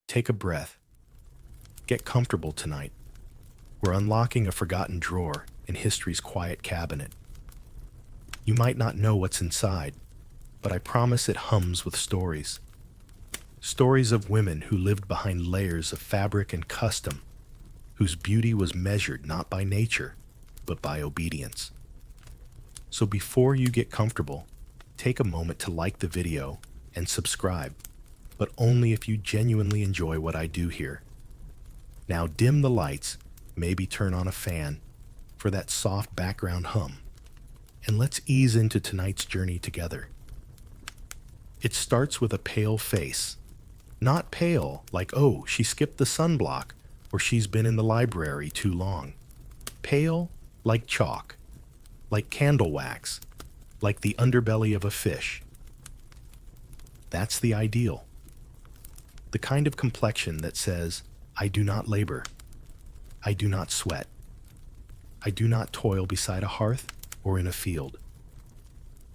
Take a breath. Get comfortable tonight. We're unlocking a forgotten drawer in history's quiet cabinet. You might not know what's inside, but I promise it hums with stories. Stories of women who lived behind layers of fabric and custom, whose beauty was measured not by nature, but by obedience. So before you get comfortable, take a moment to like the video and subscribe, but only if you genuinely enjoy what I do here. Now dim the lights, maybe turn on a fan for that soft background hum, and let's ease into tonight's journey together. It starts with a pale face. Not pale like, oh, she skipped the sunblock or she's been in the library too long. Pale like chalk, like candle wax, like the underbelly of a fish. That's the ideal. The kind of complexion that says, I do not labor, I do not sweat, I do not toil beside a hearth or in a field.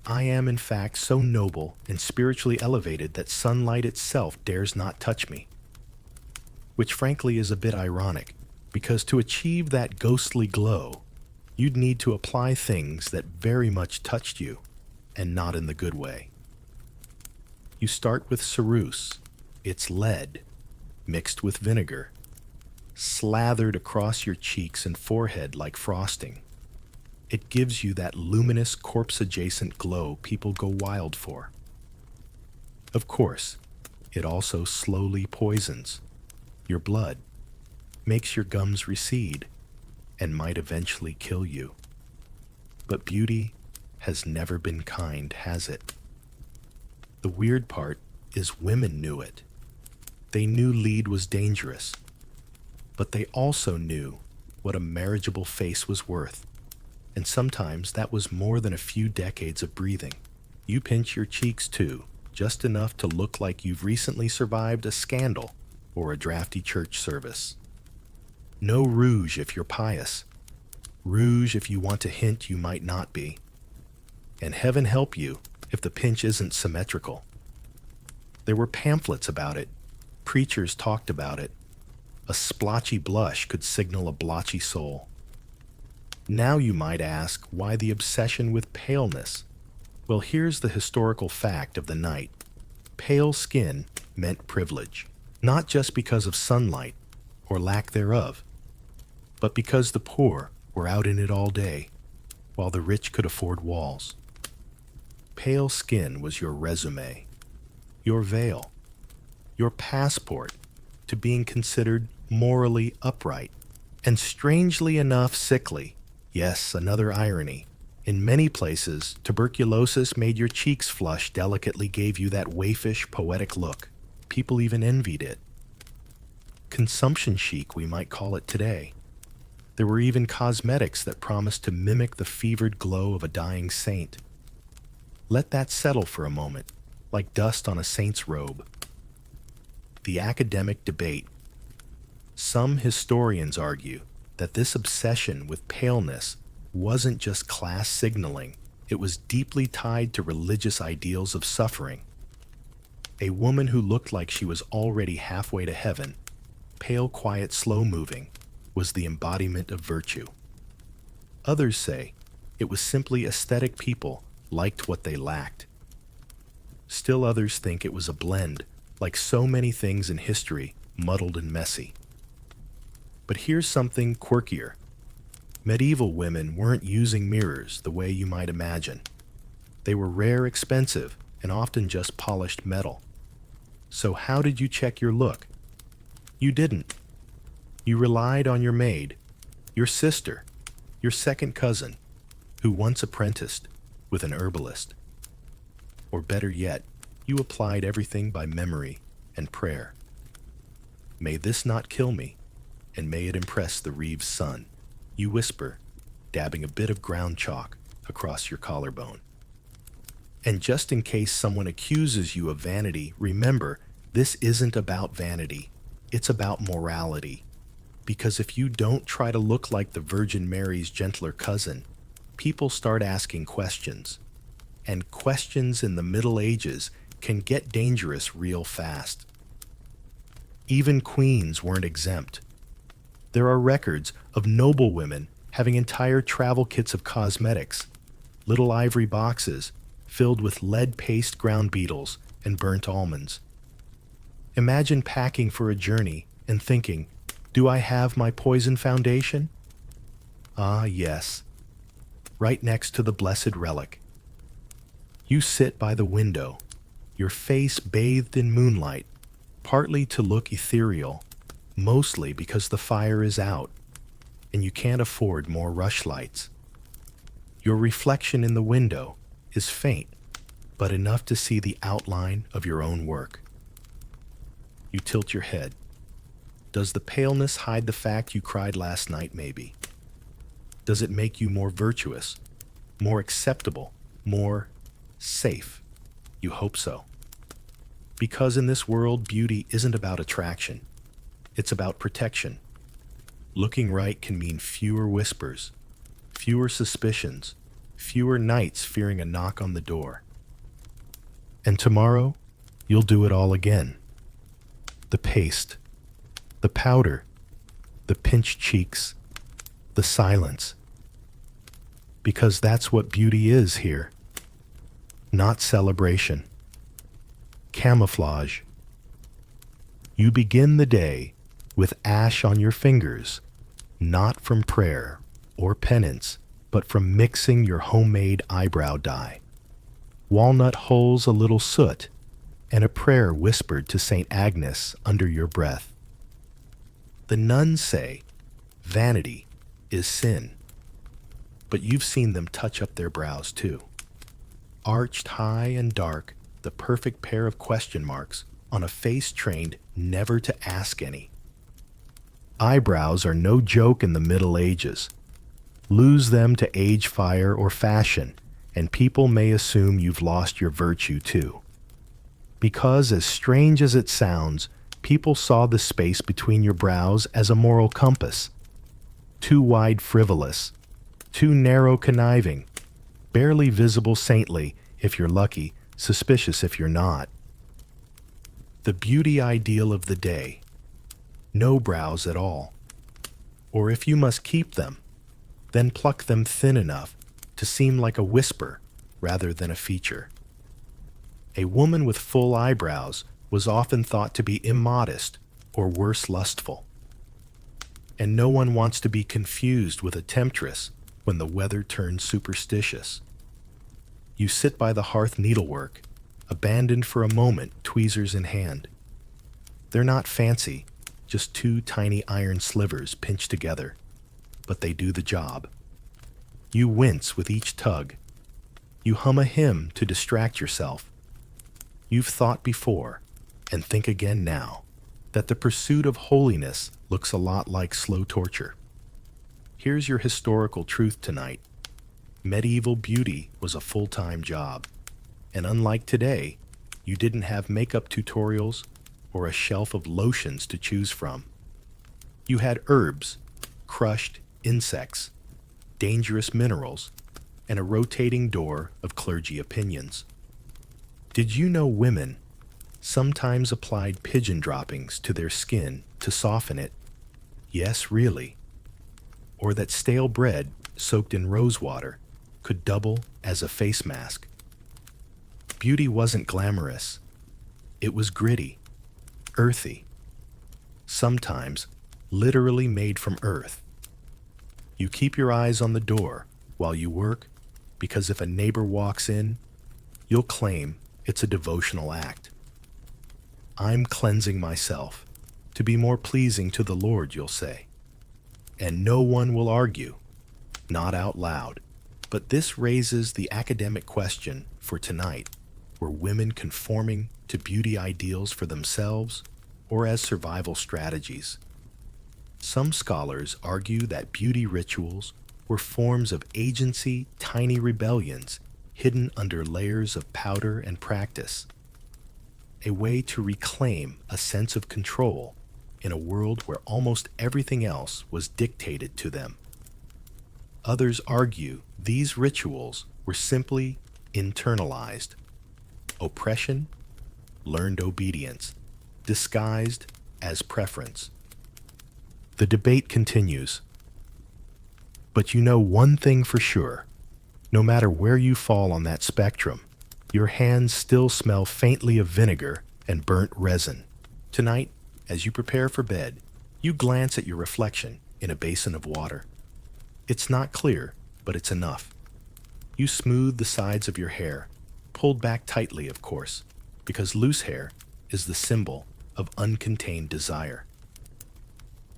I am in fact so noble and spiritually elevated that sunlight itself dares not touch me. Which frankly is a bit ironic, because to achieve that ghostly glow, you'd need to apply things that very much touched you, and not in the good way. You start with ceruse. It's lead, mixed with vinegar, slathered across your cheeks and forehead like frosting. It gives you that luminous corpse-adjacent glow people go wild for. Of course, it also slowly poisons your blood, makes your gums recede, and might eventually kill you. But beauty has never been kind, has it? The weird part is women knew it. They knew lead was dangerous, but they also knew what a marriageable face was worth. And sometimes that was more than a few decades of breathing. You pinch your cheeks too, just enough to look like you've recently survived a scandal or a drafty church service. No rouge if you're pious. Rouge if you want to hint you might not be. And heaven help you if the pinch isn't symmetrical. There were pamphlets about it. Preachers talked about it. A splotchy blush could signal a blotchy soul. Now you might ask, why the obsession with paleness? Well, here's the historical fact of the night. Pale skin meant privilege, not just because of sunlight, or lack thereof, but because the poor were out in it all day, while the rich could afford walls. Pale skin was your resume, your veil, your passport to being considered morally upright, and strangely enough sickly. Yes, another irony. In many places, tuberculosis made your cheeks flush, delicately gave you that waifish, poetic look. People even envied it. Consumption chic, we might call it today. There were even cosmetics that promised to mimic the fevered glow of a dying saint. Let that settle for a moment, like dust on a saint's robe. The academic debate. Some historians argue that this obsession with paleness wasn't just class signaling, it was deeply tied to religious ideals of suffering. A woman who looked like she was already halfway to heaven, pale, quiet, slow-moving, was the embodiment of virtue. Others say it was simply aesthetic people liked what they lacked. Still others think it was a blend, like so many things in history, muddled and messy. But here's something quirkier. Medieval women weren't using mirrors the way you might imagine. They were rare, expensive, and often just polished metal. So how did you check your look? You didn't. You relied on your maid, your sister, your second cousin, who once apprenticed with an herbalist. Or better yet, you applied everything by memory and prayer. May this not kill me, and may it impress the Reeves sun, you whisper, dabbing a bit of ground chalk across your collarbone. And just in case someone accuses you of vanity, remember, this isn't about vanity. It's about morality. Because if you don't try to look like the Virgin Mary's gentler cousin, people start asking questions. And questions in the Middle Ages can get dangerous real fast. Even queens weren't exempt. There are records of noble women having entire travel kits of cosmetics, little ivory boxes filled with lead paste ground beetles and burnt almonds. Imagine packing for a journey and thinking, do I have my poison foundation? Ah, yes, right next to the blessed relic. You sit by the window, your face bathed in moonlight, partly to look ethereal, mostly because the fire is out, and you can't afford more rushlights. Your reflection in the window is faint, but enough to see the outline of your own work. You tilt your head. Does the paleness hide the fact you cried last night, maybe? Does it make you more virtuous, more acceptable, more safe? You hope so. Because in this world, beauty isn't about attraction. It's about protection. Looking right can mean fewer whispers, fewer suspicions, fewer nights fearing a knock on the door. And tomorrow, you'll do it all again. The paste, the powder, the pinched cheeks, the silence. Because that's what beauty is here. Not celebration. Camouflage. You begin the day with ash on your fingers, not from prayer or penance, but from mixing your homemade eyebrow dye. Walnut holes a little soot, and a prayer whispered to St. Agnes under your breath. The nuns say vanity is sin, but you've seen them touch up their brows too. Arched high and dark, the perfect pair of question marks on a face trained never to ask any. Eyebrows are no joke in the Middle Ages. Lose them to age fire or fashion, and people may assume you've lost your virtue too. Because, as strange as it sounds, people saw the space between your brows as a moral compass. Too wide frivolous, too narrow conniving, barely visible saintly if you're lucky, suspicious if you're not. The beauty ideal of the day: no brows at all. Or if you must keep them, then pluck them thin enough to seem like a whisper rather than a feature. A woman with full eyebrows was often thought to be immodest or worse, lustful. And no one wants to be confused with a temptress when the weather turns superstitious. You sit by the hearth needlework, abandoned for a moment, tweezers in hand. They're not fancy, just two tiny iron slivers pinched together, but they do the job. You wince with each tug. You hum a hymn to distract yourself. You've thought before, and think again now, that the pursuit of holiness looks a lot like slow torture. Here's your historical truth tonight. Medieval beauty was a full-time job, and unlike today, you didn't have makeup tutorials or a shelf of lotions to choose from. You had herbs, crushed insects, dangerous minerals, and a rotating door of clergy opinions. Did you know women sometimes applied pigeon droppings to their skin to soften it? Yes, really. Or that stale bread soaked in rose water could double as a face mask. Beauty wasn't glamorous. It was gritty, earthy, sometimes literally made from earth. You keep your eyes on the door while you work, because if a neighbor walks in, you'll claim it's a devotional act. I'm cleansing myself to be more pleasing to the Lord, you'll say. And no one will argue, not out loud. But this raises the academic question for tonight: were women conforming to beauty ideals for themselves or as survival strategies? Some scholars argue that beauty rituals were forms of agency, tiny rebellions hidden under layers of powder and practice, a way to reclaim a sense of control in a world where almost everything else was dictated to them. Others argue these rituals were simply internalized oppression, learned obedience, disguised as preference. The debate continues. But you know one thing for sure. No matter where you fall on that spectrum, your hands still smell faintly of vinegar and burnt resin. Tonight, as you prepare for bed, you glance at your reflection in a basin of water. It's not clear, but it's enough. You smooth the sides of your hair, pulled back tightly, of course, because loose hair is the symbol of uncontained desire.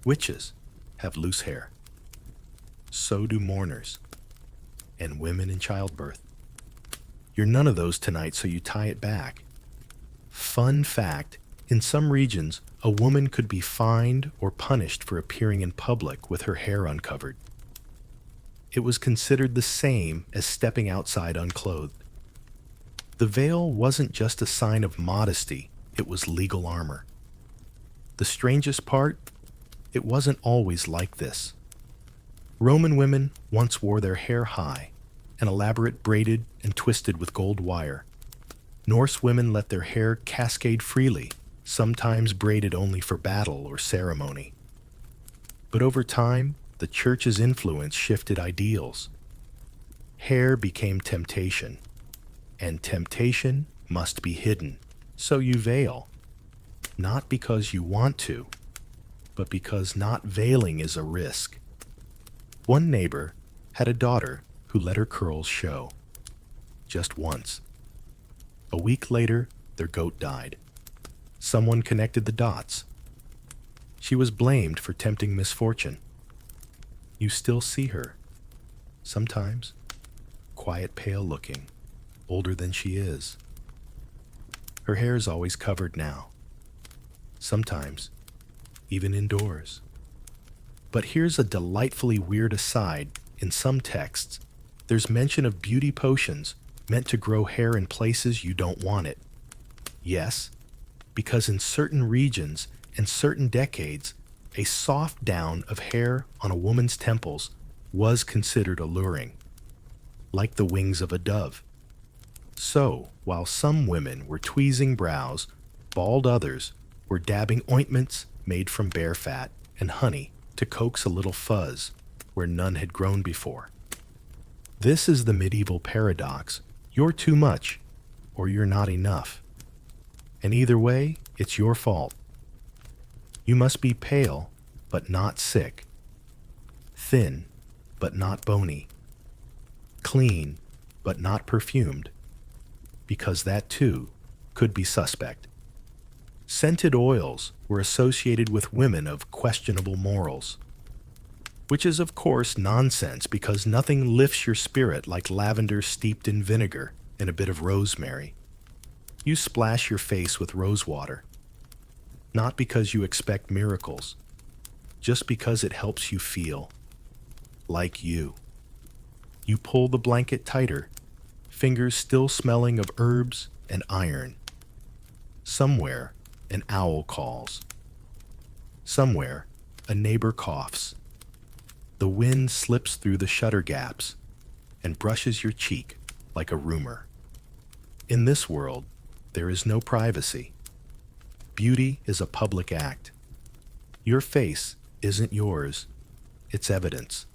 Witches have loose hair. So do mourners and women in childbirth. You're none of those tonight, so you tie it back. Fun fact, in some regions, a woman could be fined or punished for appearing in public with her hair uncovered. It was considered the same as stepping outside unclothed. The veil wasn't just a sign of modesty, it was legal armor. The strangest part, it wasn't always like this. Roman women once wore their hair high, and elaborate braided and twisted with gold wire. Norse women let their hair cascade freely, sometimes braided only for battle or ceremony. But over time, the church's influence shifted ideals. Hair became temptation, and temptation must be hidden, so you veil. Not because you want to, but because not veiling is a risk. One neighbor had a daughter who let her curls show. Just once. A week later, their goat died. Someone connected the dots. She was blamed for tempting misfortune. You still see her, sometimes, quiet, pale looking, older than she is. Her hair is always covered now, sometimes even indoors. But here's a delightfully weird aside. In some texts, there's mention of beauty potions meant to grow hair in places you don't want it. Yes, because in certain regions and certain decades, a soft down of hair on a woman's temples was considered alluring, like the wings of a dove. So, while some women were tweezing brows, bald others were dabbing ointments made from bear fat and honey to coax a little fuzz where none had grown before. This is the medieval paradox. You're too much, or you're not enough. And either way, it's your fault. You must be pale, but not sick. Thin, but not bony. Clean, but not perfumed. Because that, too, could be suspect. Scented oils were associated with women of questionable morals. Which is, of course, nonsense, because nothing lifts your spirit like lavender steeped in vinegar and a bit of rosemary. You splash your face with rose water, not because you expect miracles, just because it helps you feel like you. You pull the blanket tighter, fingers still smelling of herbs and iron. Somewhere, an owl calls. Somewhere, a neighbor coughs. The wind slips through the shutter gaps and brushes your cheek like a rumor. In this world, there is no privacy. Beauty is a public act. Your face isn't yours, it's evidence,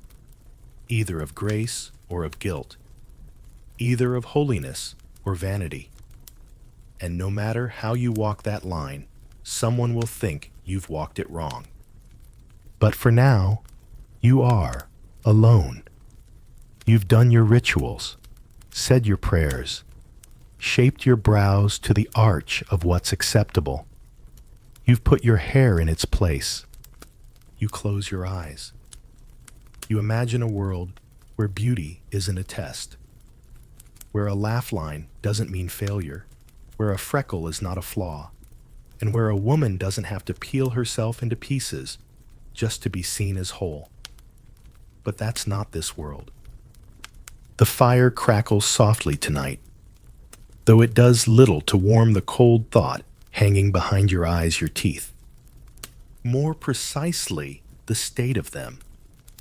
either of grace or of guilt, either of holiness or vanity. And no matter how you walk that line, someone will think you've walked it wrong. But for now, you are alone. You've done your rituals, said your prayers, shaped your brows to the arch of what's acceptable. You've put your hair in its place. You close your eyes. You imagine a world where beauty isn't a test, where a laugh line doesn't mean failure, where a freckle is not a flaw, and where a woman doesn't have to peel herself into pieces just to be seen as whole. But that's not this world. The fire crackles softly tonight, though it does little to warm the cold thought hanging behind your eyes, your teeth. More precisely, the state of them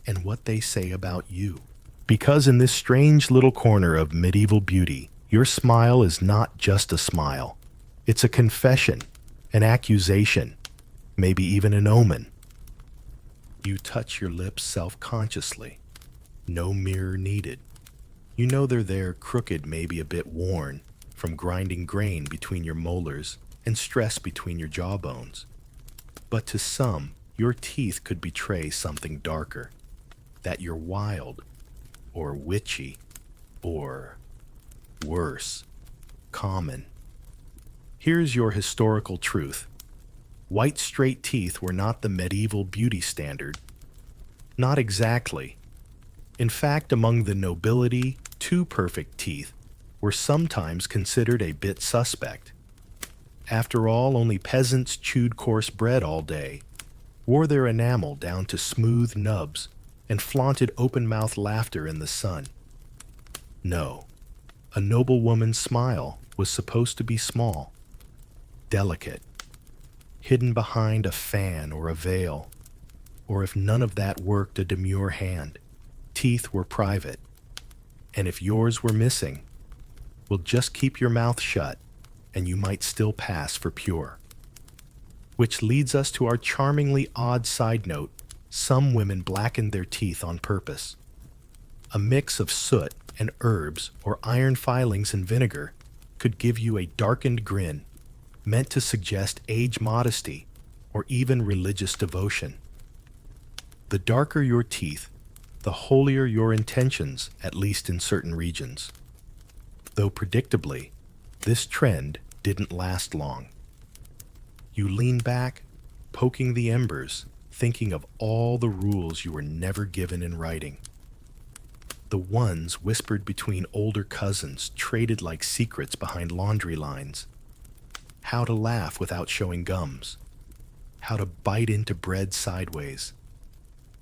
and what they say about you. Because in this strange little corner of medieval beauty, your smile is not just a smile. It's a confession, an accusation, maybe even an omen. You touch your lips self-consciously. No mirror needed. You know they're there, crooked, maybe a bit worn, from grinding grain between your molars and stress between your jawbones. But to some, your teeth could betray something darker, that you're wild, or witchy, or, worse, common. Here's your historical truth. White straight teeth were not the medieval beauty standard. Not exactly. In fact, among the nobility, too perfect teeth were sometimes considered a bit suspect. After all, only peasants chewed coarse bread all day, wore their enamel down to smooth nubs, and flaunted open-mouthed laughter in the sun. No, a noble woman's smile was supposed to be small, delicate, hidden behind a fan or a veil, or if none of that worked, a demure hand. Teeth were private, and if yours were missing, well, just keep your mouth shut, and you might still pass for pure. Which leads us to our charmingly odd side note. Some women blackened their teeth on purpose. A mix of soot and herbs or iron filings and vinegar could give you a darkened grin, meant to suggest age modesty or even religious devotion. The darker your teeth, the holier your intentions, at least in certain regions. Though predictably, this trend didn't last long. You lean back, poking the embers, thinking of all the rules you were never given in writing. The ones whispered between older cousins, traded like secrets behind laundry lines. How to laugh without showing gums. How to bite into bread sideways.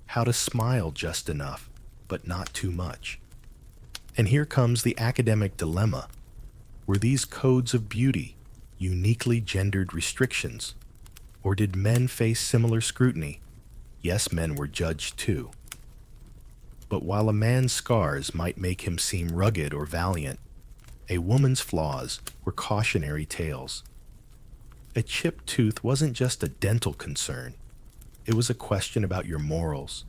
How to smile just enough, but not too much. And here comes the academic dilemma. Were these codes of beauty uniquely gendered restrictions? Or did men face similar scrutiny? Yes, men were judged too. But while a man's scars might make him seem rugged or valiant, a woman's flaws were cautionary tales. A chipped tooth wasn't just a dental concern. It was a question about your morals,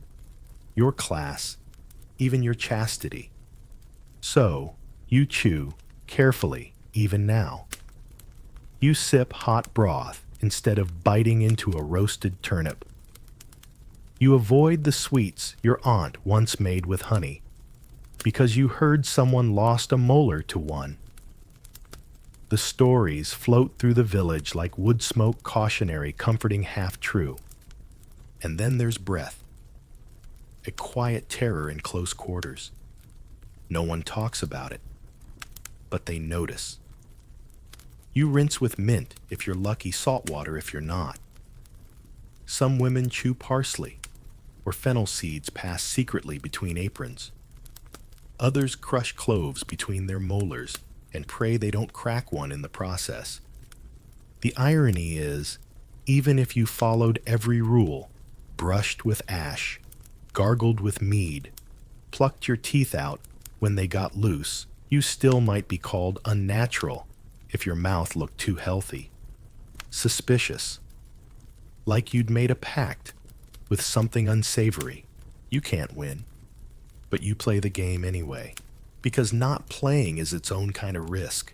your class, even your chastity. So, you chew carefully, even now. You sip hot broth instead of biting into a roasted turnip. You avoid the sweets your aunt once made with honey because you heard someone lost a molar to one. The stories float through the village like wood smoke, cautionary, comforting, half true. And then there's breath, a quiet terror in close quarters. No one talks about it, but they notice. You rinse with mint if you're lucky, salt water if you're not. Some women chew parsley, or fennel seeds pass secretly between aprons. Others crush cloves between their molars and pray they don't crack one in the process. The irony is, even if you followed every rule, brushed with ash, gargled with mead, plucked your teeth out when they got loose, you still might be called unnatural if your mouth looked too healthy. Suspicious. Like you'd made a pact with something unsavory. You can't win, but you play the game anyway, because not playing is its own kind of risk.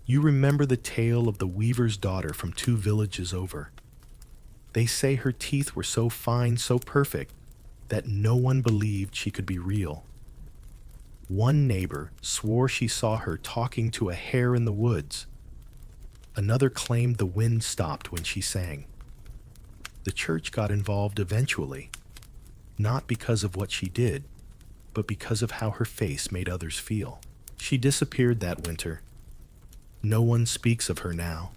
You remember the tale of the weaver's daughter from 2 villages over. They say her teeth were so fine, so perfect, that no one believed she could be real. One neighbor swore she saw her talking to a hare in the woods. Another claimed the wind stopped when she sang. The church got involved eventually, not because of what she did, but because of how her face made others feel. She disappeared that winter. No one speaks of her now.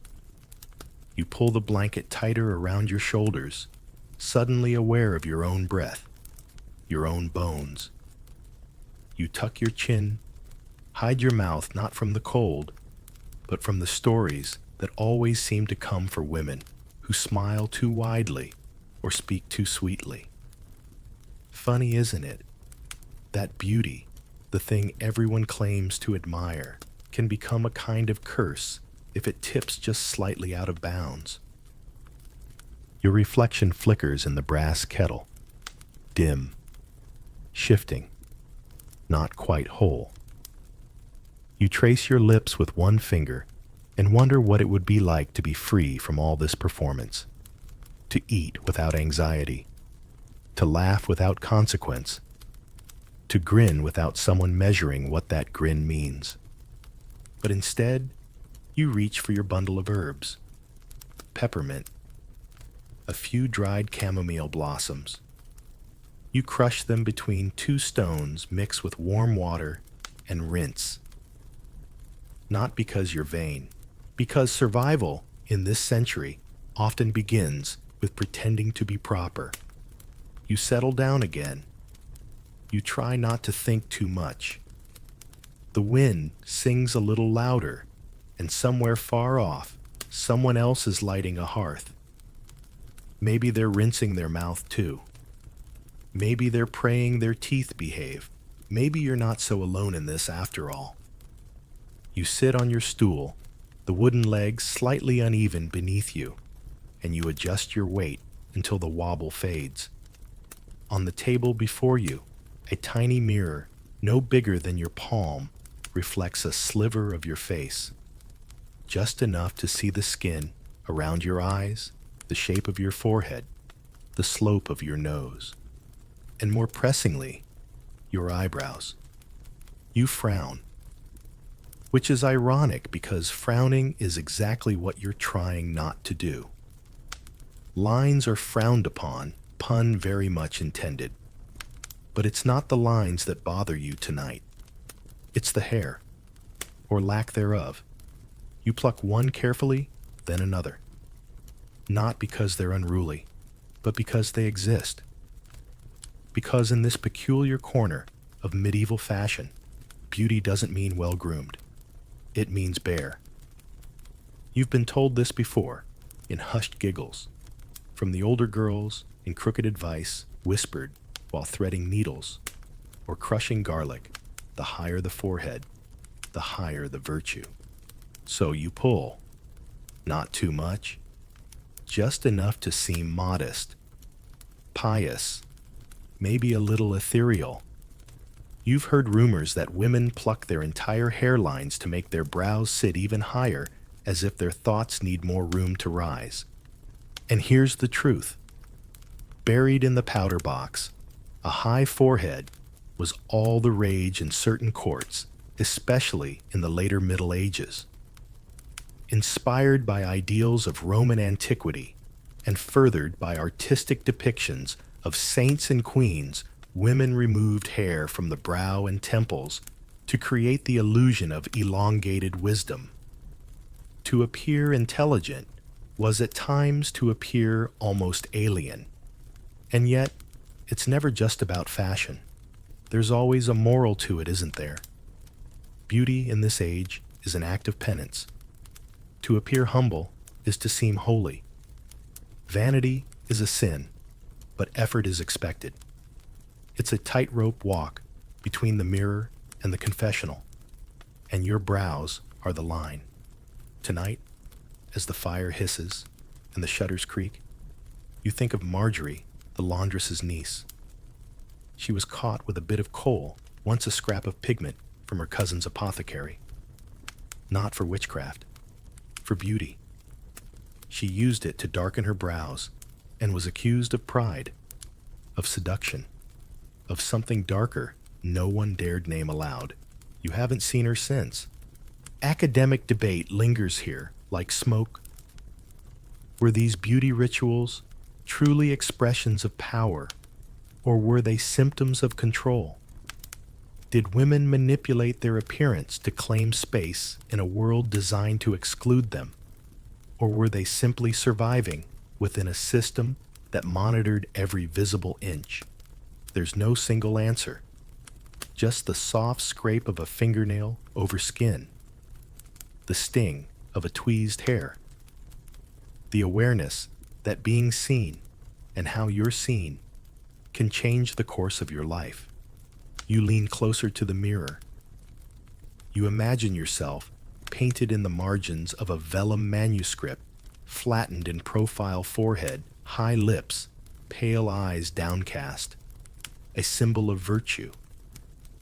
You pull the blanket tighter around your shoulders, suddenly aware of your own breath, your own bones. You tuck your chin, hide your mouth not from the cold, but from the stories that always seem to come for women who smile too widely or speak too sweetly. Funny, isn't it? That beauty, the thing everyone claims to admire, can become a kind of curse if it tips just slightly out of bounds. Your reflection flickers in the brass kettle, dim, shifting, not quite whole. You trace your lips with one finger and wonder what it would be like to be free from all this performance, to eat without anxiety, to laugh without consequence, to grin without someone measuring what that grin means. But instead, you reach for your bundle of herbs, peppermint, a few dried chamomile blossoms. You crush them between two stones, mix with warm water, and rinse. Not because you're vain, because survival in this century often begins with pretending to be proper. You settle down again. You try not to think too much. The wind sings a little louder, and somewhere far off, someone else is lighting a hearth. Maybe they're rinsing their mouth too. Maybe they're praying their teeth behave. Maybe you're not so alone in this after all. You sit on your stool, the wooden legs slightly uneven beneath you, and you adjust your weight until the wobble fades. On the table before you, a tiny mirror, no bigger than your palm, reflects a sliver of your face, just enough to see the skin around your eyes, the shape of your forehead, the slope of your nose, and more pressingly, your eyebrows. You frown, which is ironic because frowning is exactly what you're trying not to do. Lines are frowned upon, pun very much intended. But it's not the lines that bother you tonight. It's the hair, or lack thereof. You pluck one carefully, then another. Not because they're unruly, but because they exist. Because in this peculiar corner of medieval fashion, beauty doesn't mean well-groomed. It means bare. You've been told this before, in hushed giggles, from the older girls in crooked advice whispered while threading needles or crushing garlic. The higher the forehead, the higher the virtue. So you pull. Not too much, just enough to seem modest, pious, maybe a little ethereal. You've heard rumors that women pluck their entire hairlines to make their brows sit even higher, as if their thoughts need more room to rise. And here's the truth. Buried in the powder box, a high forehead was all the rage in certain courts, especially in the later Middle Ages. Inspired by ideals of Roman antiquity and furthered by artistic depictions of saints and queens, women removed hair from the brow and temples to create the illusion of elongated wisdom. To appear intelligent was at times to appear almost alien. And yet, it's never just about fashion. There's always a moral to it, isn't there? Beauty in this age is an act of penance. To appear humble is to seem holy. Vanity is a sin, but effort is expected. It's a tightrope walk between the mirror and the confessional, and your brows are the line. Tonight, as the fire hisses and the shutters creak, you think of Marjorie, the laundress's niece. She was caught with a bit of coal, once a scrap of pigment from her cousin's apothecary. Not for witchcraft, for beauty. She used it to darken her brows and was accused of pride, of seduction, of something darker no one dared name aloud. You haven't seen her since. Academic debate lingers here like smoke. Were these beauty rituals truly expressions of power, or were they symptoms of control? Did women manipulate their appearance to claim space in a world designed to exclude them? Or were they simply surviving within a system that monitored every visible inch? There's no single answer, just the soft scrape of a fingernail over skin, the sting of a tweezed hair, the awareness that being seen and how you're seen can change the course of your life. You lean closer to the mirror. You imagine yourself painted in the margins of a vellum manuscript, flattened in profile forehead high lips, pale eyes downcast, a symbol of virtue,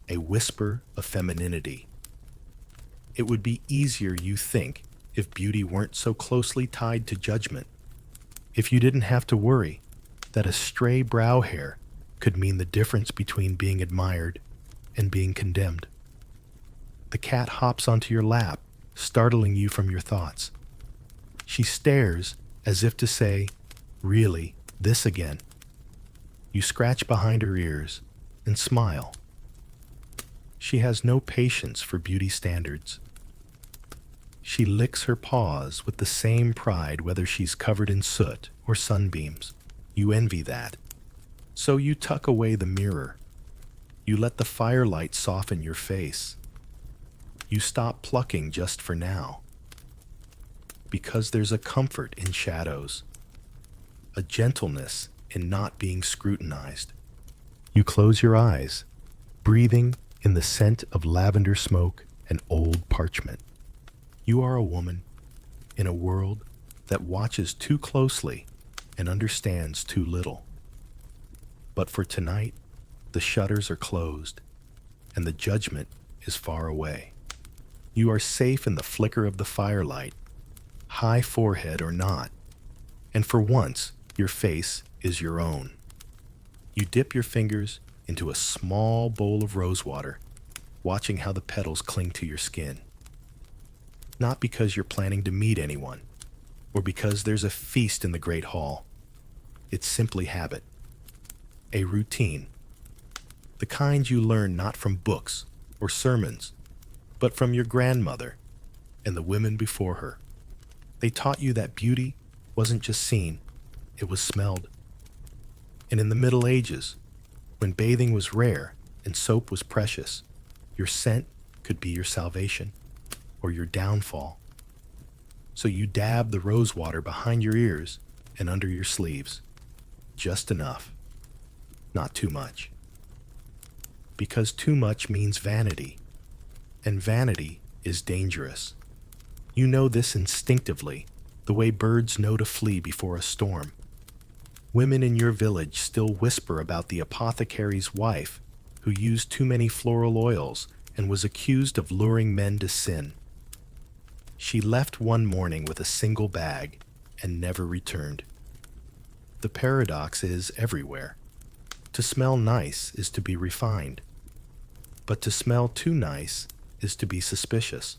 a whisper of femininity. It would be easier, you think, if beauty weren't so closely tied to judgment, if you didn't have to worry that a stray brow hair could mean the difference between being admired and being condemned. The cat hops onto your lap, startling you from your thoughts. She stares as if to say, "Really, this again?" You scratch behind her ears and smile. She has no patience for beauty standards. She licks her paws with the same pride whether she's covered in soot or sunbeams. You envy that. So you tuck away the mirror. You let the firelight soften your face. You stop plucking just for now. Because there's a comfort in shadows, a gentleness in not being scrutinized. You close your eyes, breathing in the scent of lavender smoke and old parchment. You are a woman in a world that watches too closely and understands too little. But for tonight, the shutters are closed and the judgment is far away. You are safe in the flicker of the firelight, high forehead or not, and for once, your face is your own. You dip your fingers into a small bowl of rosewater, watching how the petals cling to your skin. Not because you're planning to meet anyone, or because there's a feast in the Great Hall. It's simply habit, a routine, the kind you learn not from books or sermons, but from your grandmother and the women before her. They taught you that beauty wasn't just seen, it was smelled. And in the Middle Ages, when bathing was rare and soap was precious, your scent could be your salvation or your downfall. So you dab the rosewater behind your ears and under your sleeves. Just enough. Not too much. Because too much means vanity, and vanity is dangerous. You know this instinctively, the way birds know to flee before a storm. Women in your village still whisper about the apothecary's wife who used too many floral oils and was accused of luring men to sin. She left one morning with a single bag and never returned. The paradox is everywhere. To smell nice is to be refined, but to smell too nice is to be suspicious.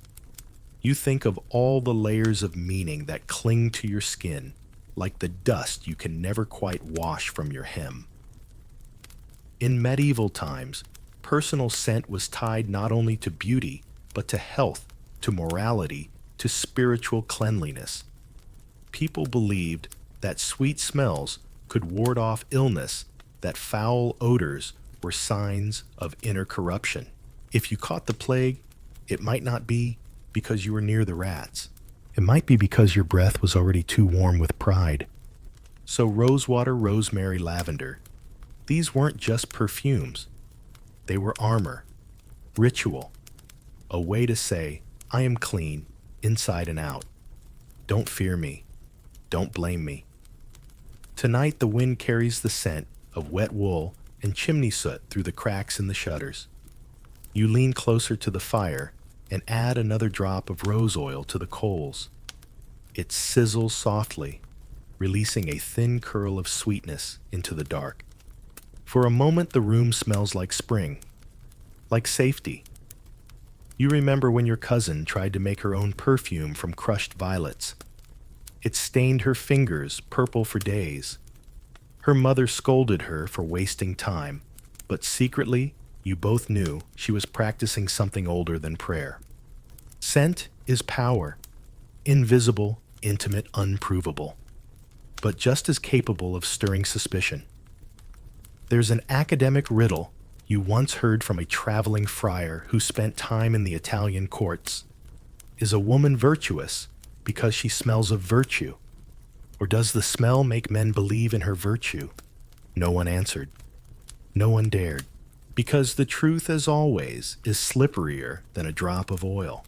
You think of all the layers of meaning that cling to your skin, like the dust you can never quite wash from your hem. In medieval times, personal scent was tied not only to beauty, but to health, to morality, to spiritual cleanliness. People believed that sweet smells could ward off illness, that foul odors were signs of inner corruption. If you caught the plague, it might not be because you were near the rats. It might be because your breath was already too warm with pride. So rosewater, rosemary, lavender, these weren't just perfumes. They were armor, ritual, a way to say, I am clean, inside and out. Don't fear me. Don't blame me. Tonight the wind carries the scent of wet wool and chimney soot through the cracks in the shutters. You lean closer to the fire and add another drop of rose oil to the coals. It sizzles softly, releasing a thin curl of sweetness into the dark. For a moment the room smells like spring, like safety. You remember when your cousin tried to make her own perfume from crushed violets. It stained her fingers purple for days. Her mother scolded her for wasting time, but secretly, you both knew she was practicing something older than prayer. Scent is power, invisible, intimate, unprovable, but just as capable of stirring suspicion. There's an academic riddle you once heard from a traveling friar who spent time in the Italian courts. Is a woman virtuous because she smells of virtue? Or does the smell make men believe in her virtue? No one answered. No one dared. Because the truth, as always, is slipperier than a drop of oil.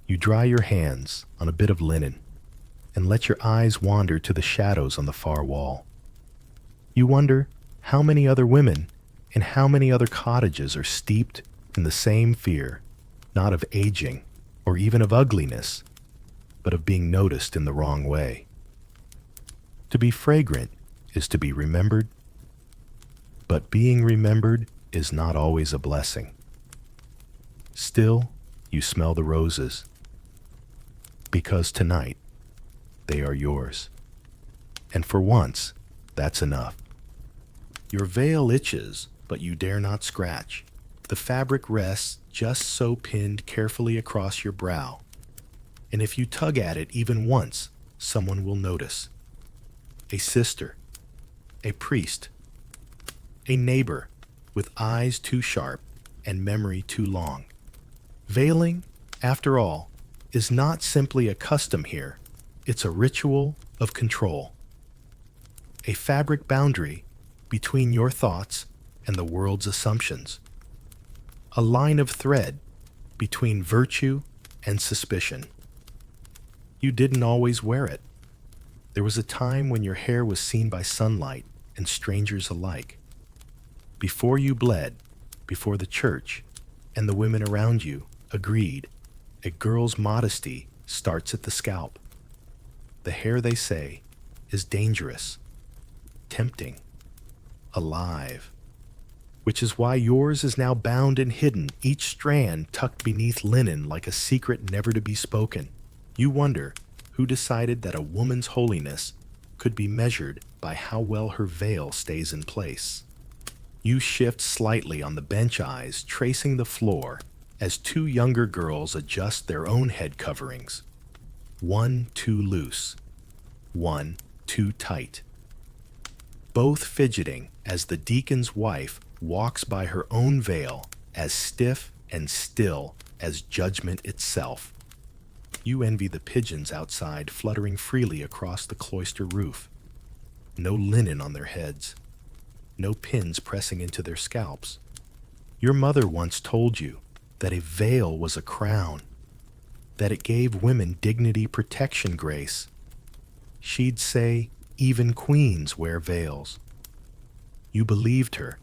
You dry your hands on a bit of linen and let your eyes wander to the shadows on the far wall. You wonder how many other women and how many other cottages are steeped in the same fear, not of aging or even of ugliness, but of being noticed in the wrong way. To be fragrant is to be remembered, but being remembered is not always a blessing. Still, you smell the roses, because tonight they are yours. And for once, that's enough. Your veil itches, but you dare not scratch. The fabric rests just so pinned carefully across your brow. And if you tug at it even once, someone will notice. A sister, a priest, a neighbor with eyes too sharp and memory too long. Veiling, after all, is not simply a custom here. It's a ritual of control. A fabric boundary between your thoughts and the world's assumptions. A line of thread between virtue and suspicion. You didn't always wear it. There was a time when your hair was seen by sunlight and strangers alike. Before you bled, before the church and the women around you agreed, a girl's modesty starts at the scalp. The hair, they say, is dangerous, tempting, alive, which is why yours is now bound and hidden, each strand tucked beneath linen like a secret never to be spoken. You wonder who decided that a woman's holiness could be measured by how well her veil stays in place. You shift slightly on the bench eyes, tracing the floor as two younger girls adjust their own head coverings. One too loose, one too tight. Both fidgeting as the deacon's wife walks by her own veil, as stiff and still as judgment itself. You envy the pigeons outside fluttering freely across the cloister roof. No linen on their heads, no pins pressing into their scalps. Your mother once told you that a veil was a crown, that it gave women dignity, protection, grace. She'd say even queens wear veils. You believed her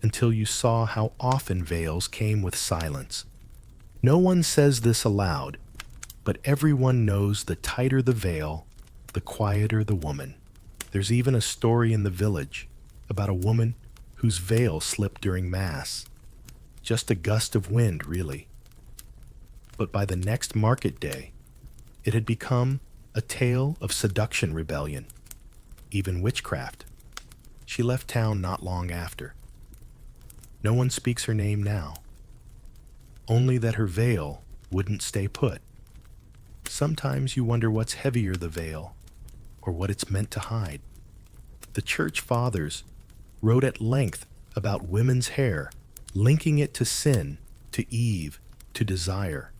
until you saw how often veils came with silence. No one says this aloud, but everyone knows the tighter the veil, the quieter the woman. There's even a story in the village about a woman whose veil slipped during Mass. Just a gust of wind, really. But by the next market day, it had become a tale of seduction, rebellion, even witchcraft. She left town not long after. No one speaks her name now, only that her veil wouldn't stay put. Sometimes you wonder what's heavier, the veil, or what it's meant to hide. The church fathers wrote at length about women's hair, linking it to sin, to Eve, to desire.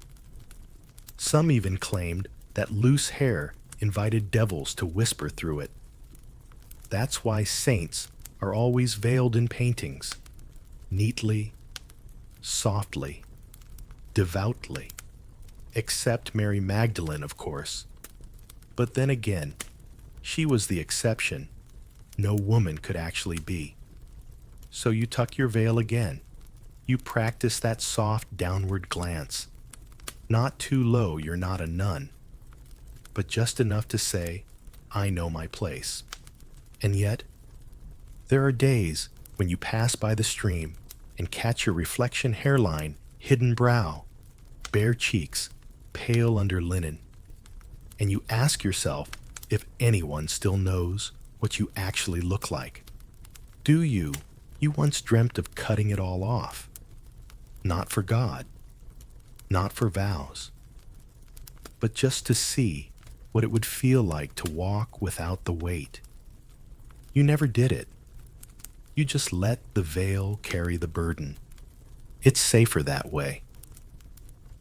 Some even claimed that loose hair invited devils to whisper through it. That's why saints are always veiled in paintings, neatly, softly, devoutly. Except Mary Magdalene, of course. But then again, she was the exception. No woman could actually be. So you tuck your veil again. You practice that soft downward glance. Not too low, you're not a nun, but just enough to say, I know my place. And yet, there are days when you pass by the stream and catch your reflection hairline, hidden brow, bare cheeks, pale under linen, and you ask yourself if anyone still knows what you actually look like. Do you? You once dreamt of cutting it all off. Not for God, not for vows, but just to see what it would feel like to walk without the weight. You never did it. You just let the veil carry the burden. It's safer that way.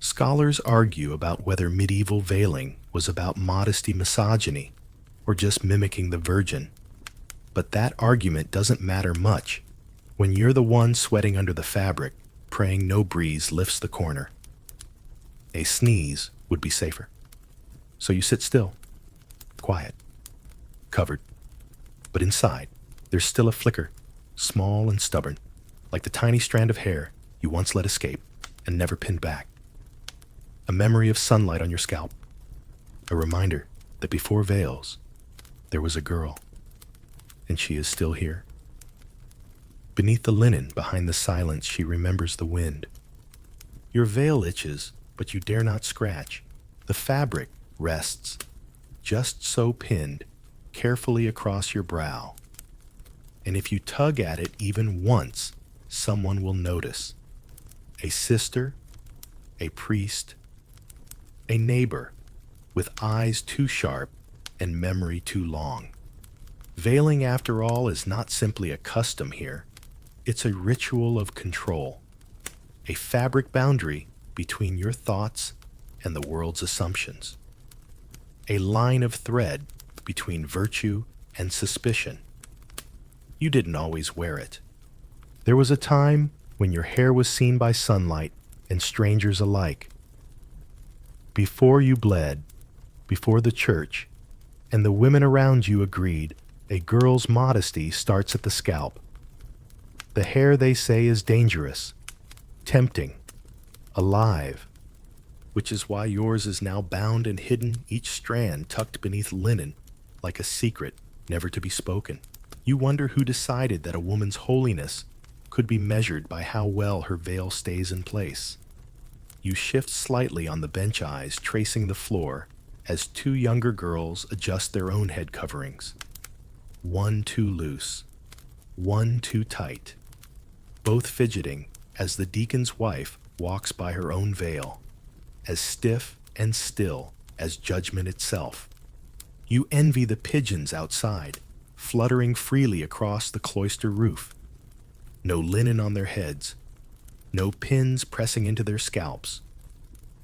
Scholars argue about whether medieval veiling was about modesty, misogyny, or just mimicking the Virgin. But that argument doesn't matter much when you're the one sweating under the fabric, praying no breeze lifts the corner. A sneeze would be safer. So you sit still, quiet, covered. But inside, there's still a flicker, small and stubborn, like the tiny strand of hair you once let escape and never pinned back. A memory of sunlight on your scalp, a reminder that before veils, there was a girl, and she is still here. Beneath the linen, behind the silence, she remembers the wind. Your veil itches, but you dare not scratch. The fabric rests, just so pinned, carefully across your brow. And if you tug at it even once, someone will notice. A sister, a priest, a neighbor, with eyes too sharp and memory too long. Veiling, after all, is not simply a custom here. It's a ritual of control, a fabric boundary between your thoughts and the world's assumptions, a line of thread between virtue and suspicion. You didn't always wear it. There was a time when your hair was seen by sunlight and strangers alike. Before you bled, before the church, and the women around you agreed, a girl's modesty starts at the scalp. The hair, they say, is dangerous, tempting, alive, which is why yours is now bound and hidden, each strand tucked beneath linen, like a secret never to be spoken. You wonder who decided that a woman's holiness could be measured by how well her veil stays in place. You shift slightly on the bench eyes, tracing the floor, as two younger girls adjust their own head coverings. One too loose, one too tight, both fidgeting as the deacon's wife walks by her own veil, as stiff and still as judgment itself. You envy the pigeons outside, fluttering freely across the cloister roof. No linen on their heads, no pins pressing into their scalps.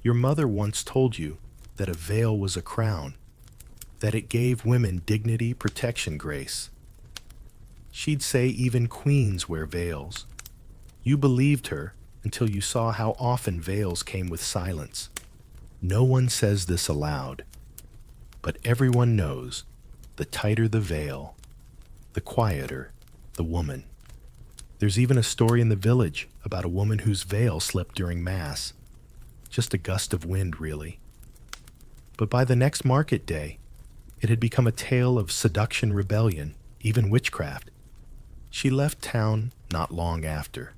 Your mother once told you that a veil was a crown, that it gave women dignity, protection, grace. She'd say even queens wear veils. You believed her until you saw how often veils came with silence. No one says this aloud, but everyone knows the tighter the veil, the quieter the woman. There's even a story in the village about a woman whose veil slipped during Mass. Just a gust of wind, really. But by the next market day, it had become a tale of seduction, rebellion, even witchcraft. She left town not long after.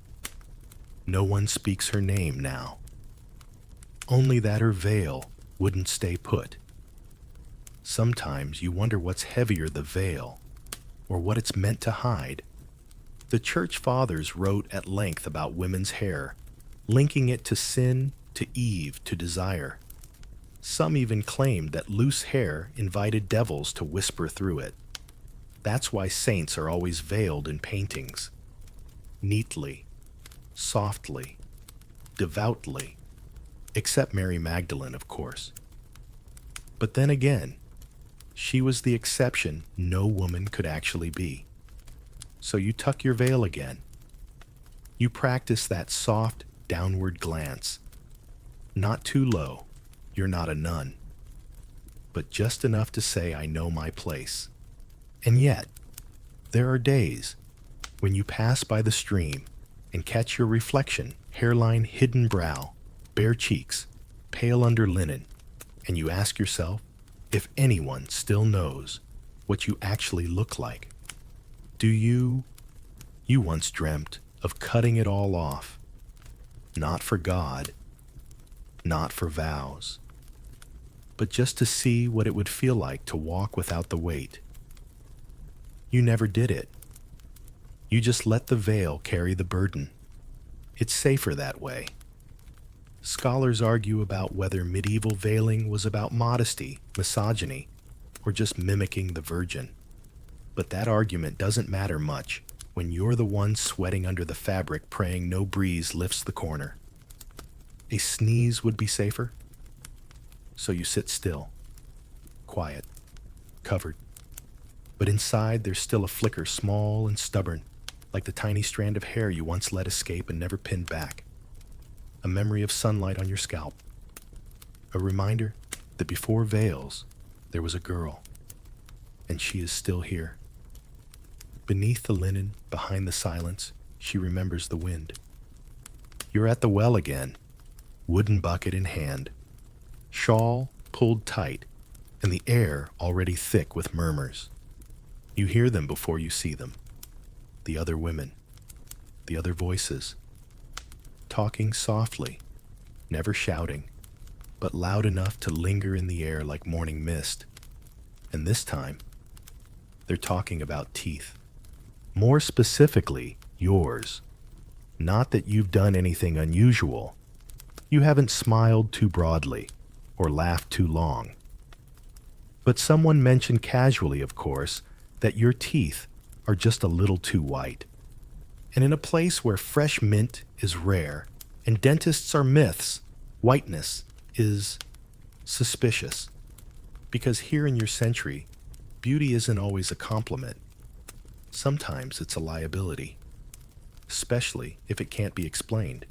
No one speaks her name now. Only that her veil wouldn't stay put. Sometimes you wonder what's heavier, the veil, or what it's meant to hide. The church fathers wrote at length about women's hair, linking it to sin, to Eve, to desire. Some even claimed that loose hair invited devils to whisper through it. That's why saints are always veiled in paintings. Neatly, softly, devoutly, except Mary Magdalene, of course. But then again, she was the exception no woman could actually be. So you tuck your veil again. You practice that soft, downward glance. Not too low, you're not a nun, but just enough to say, I know my place. And yet, there are days when you pass by the stream and catch your reflection, hairline, hidden brow, bare cheeks, pale under linen, and you ask yourself if anyone still knows what you actually look like. Do you once dreamt of cutting it all off, not for God, not for vows, but just to see what it would feel like to walk without the weight. You never did it. You just let the veil carry the burden. It's safer that way. Scholars argue about whether medieval veiling was about modesty, misogyny, or just mimicking the Virgin. But that argument doesn't matter much when you're the one sweating under the fabric, praying no breeze lifts the corner. A sneeze would be safer. So you sit still, quiet, covered. But inside there's still a flicker, small and stubborn, like the tiny strand of hair you once let escape and never pinned back. A memory of sunlight on your scalp. A reminder that before veils, there was a girl, and she is still here. Beneath the linen, behind the silence, she remembers the wind. You're at the well again, wooden bucket in hand, shawl pulled tight, and the air already thick with murmurs. You hear them before you see them. The other women, the other voices, talking softly, never shouting, but loud enough to linger in the air like morning mist. And this time, they're talking about teeth. More specifically, yours. Not that you've done anything unusual. You haven't smiled too broadly or laughed too long. But someone mentioned casually, of course, that your teeth are just a little too white. And in a place where fresh mint is rare and dentists are myths, whiteness is suspicious. Because here in your century, beauty isn't always a compliment. Sometimes it's a liability, especially if it can't be explained.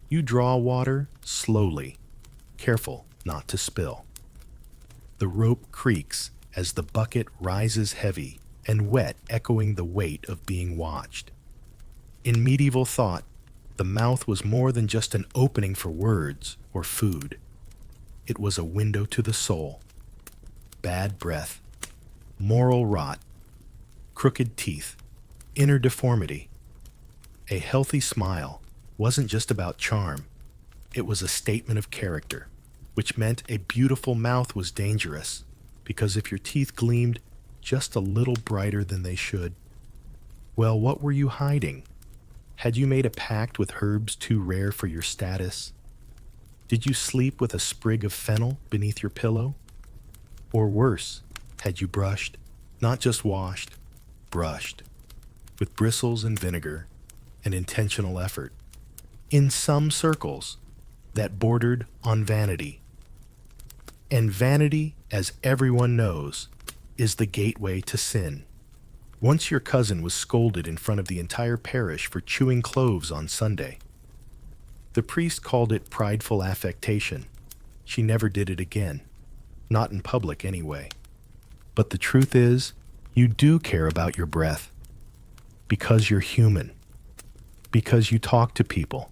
You draw water slowly, careful not to spill. The rope creaks as the bucket rises heavy and wet, echoing the weight of being watched. In medieval thought, the mouth was more than just an opening for words or food. It was a window to the soul. Bad breath, moral rot, crooked teeth, inner deformity. A healthy smile wasn't just about charm. It was a statement of character, which meant a beautiful mouth was dangerous, because if your teeth gleamed just a little brighter than they should, well, what were you hiding? Had you made a pact with herbs too rare for your status? Did you sleep with a sprig of fennel beneath your pillow? Or worse, had you brushed, not just washed, brushed, with bristles and vinegar and intentional effort, in some circles that bordered on vanity? And vanity, as everyone knows, is the gateway to sin. Once your cousin was scolded in front of the entire parish for chewing cloves on Sunday. The priest called it prideful affectation. She never did it again. Not in public anyway. But the truth is, you do care about your breath. Because you're human. Because you talk to people.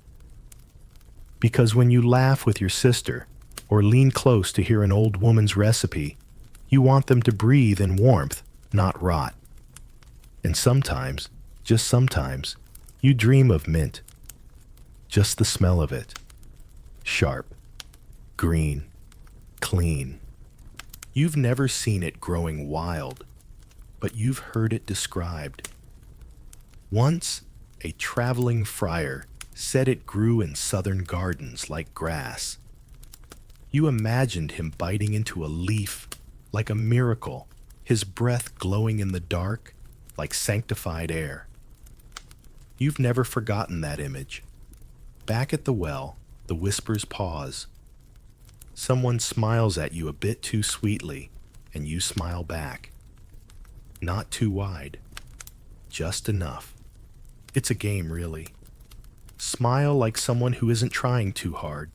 Because when you laugh with your sister, or lean close to hear an old woman's recipe, you want them to breathe in warmth, not rot. And sometimes, just sometimes, you dream of mint. Just the smell of it. Sharp, green, clean. You've never seen it growing wild, but you've heard it described. Once, a traveling friar said it grew in southern gardens like grass. You imagined him biting into a leaf like a miracle, his breath glowing in the dark like sanctified air. You've never forgotten that image. Back at the well, the whispers pause. Someone smiles at you a bit too sweetly, and you smile back. Not too wide. Just enough. It's a game, really. Smile like someone who isn't trying too hard,